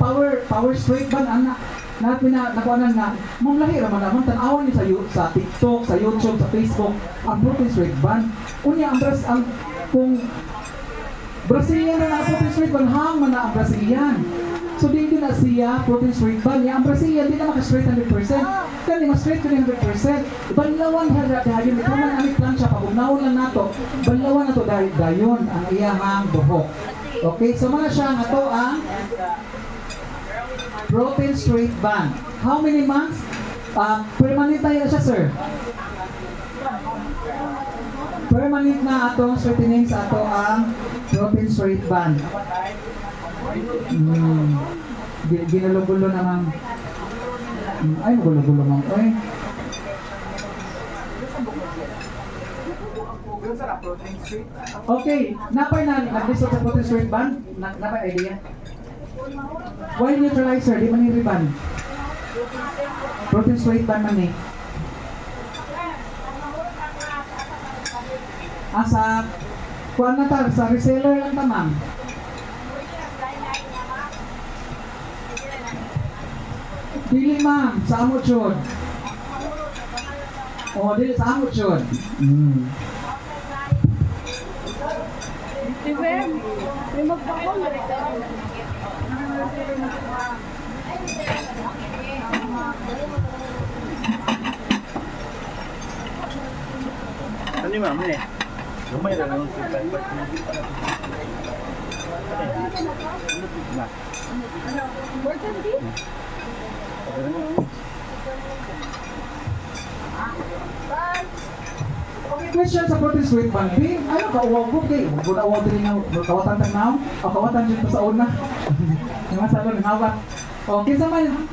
power straight band, anak. Nakuha na, mong lahi raman naman, tanawan niyo sa TikTok, sa YouTube, sa Facebook, ang protein straight band. Unya, ang kung Brazilian na protein straight band, hang man na ang Brazilian. So, di na siya protein straight band. Ang Brazilian, di na maka-straight 100%. Kaya mas straight ko 100%. Banlawan dahil ito man ang plan siya, pag-unaw lang nato, banlawan na to dahil dayon ang iyahang buhok. Okay, so mga siya nga to ang protein straight band. How many months? Permanent na yan siya, sir. Permanent na atong straightening sa ato ang protein straight band. Ginulo-gulo naman. Ay, magulo-gulo naman. Ay. Okay, napay na nag-list sa protein straight band. Napay idea. Why neutralizer? Di man yung ribbon. Protein straight band man eh. Sa kuan na tar, sa reseller lang tamang. Dili ma'am, sa amo chod. O, dili sa amo chod. May magpapong na rin. Ano yung ma'am eh? Gamay lang ang sipay. Okay, question sa protein straight band. Di, ano ka, uwag ko kay. Uwag din nga, kawatan tagnaw. O kawatan dito sa una. Yung mga salon, ngawat. Okay, sa man,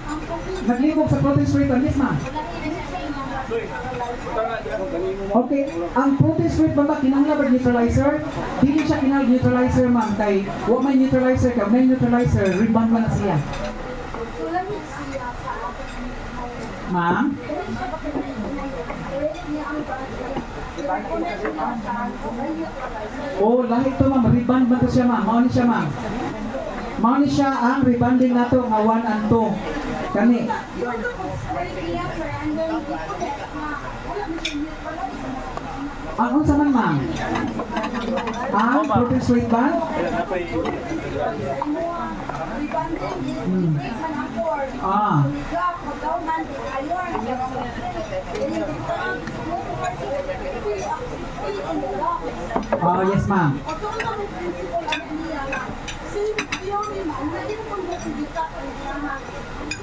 naglibog sa protein straight band, yes ma'am. Okay, ang protein straight band ba, kinahanglan neutralizer? Dili siya kinahanglan neutralizer ma'am, kay huwag may neutralizer, kay may neutralizer, rebound man na siya. Ma'am? Oh, lahi ito ma'am, rebound ba ito siya ma'am? Mao ni siya ma'am. Mao ni siya ang rebonding nato nga 1 and 2. Kani. Ang unsa man ma'am? Ang protein straight band? Oh, yes ma'am.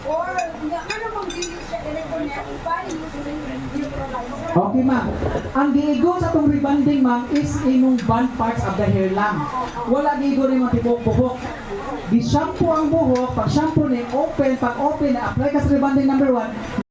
Or, ano bang dili siya ganito niya? Paano using neutralizer? Okay, ma'am. Ang giigo sa itong rebanding, ma'am, is inong band parts of the hair lang. Wala giigo rin mga tibok-buhok. Di-shampoo ang buhok, pag shampoo ni open, pag open, na apply ka sa rebanding number 1,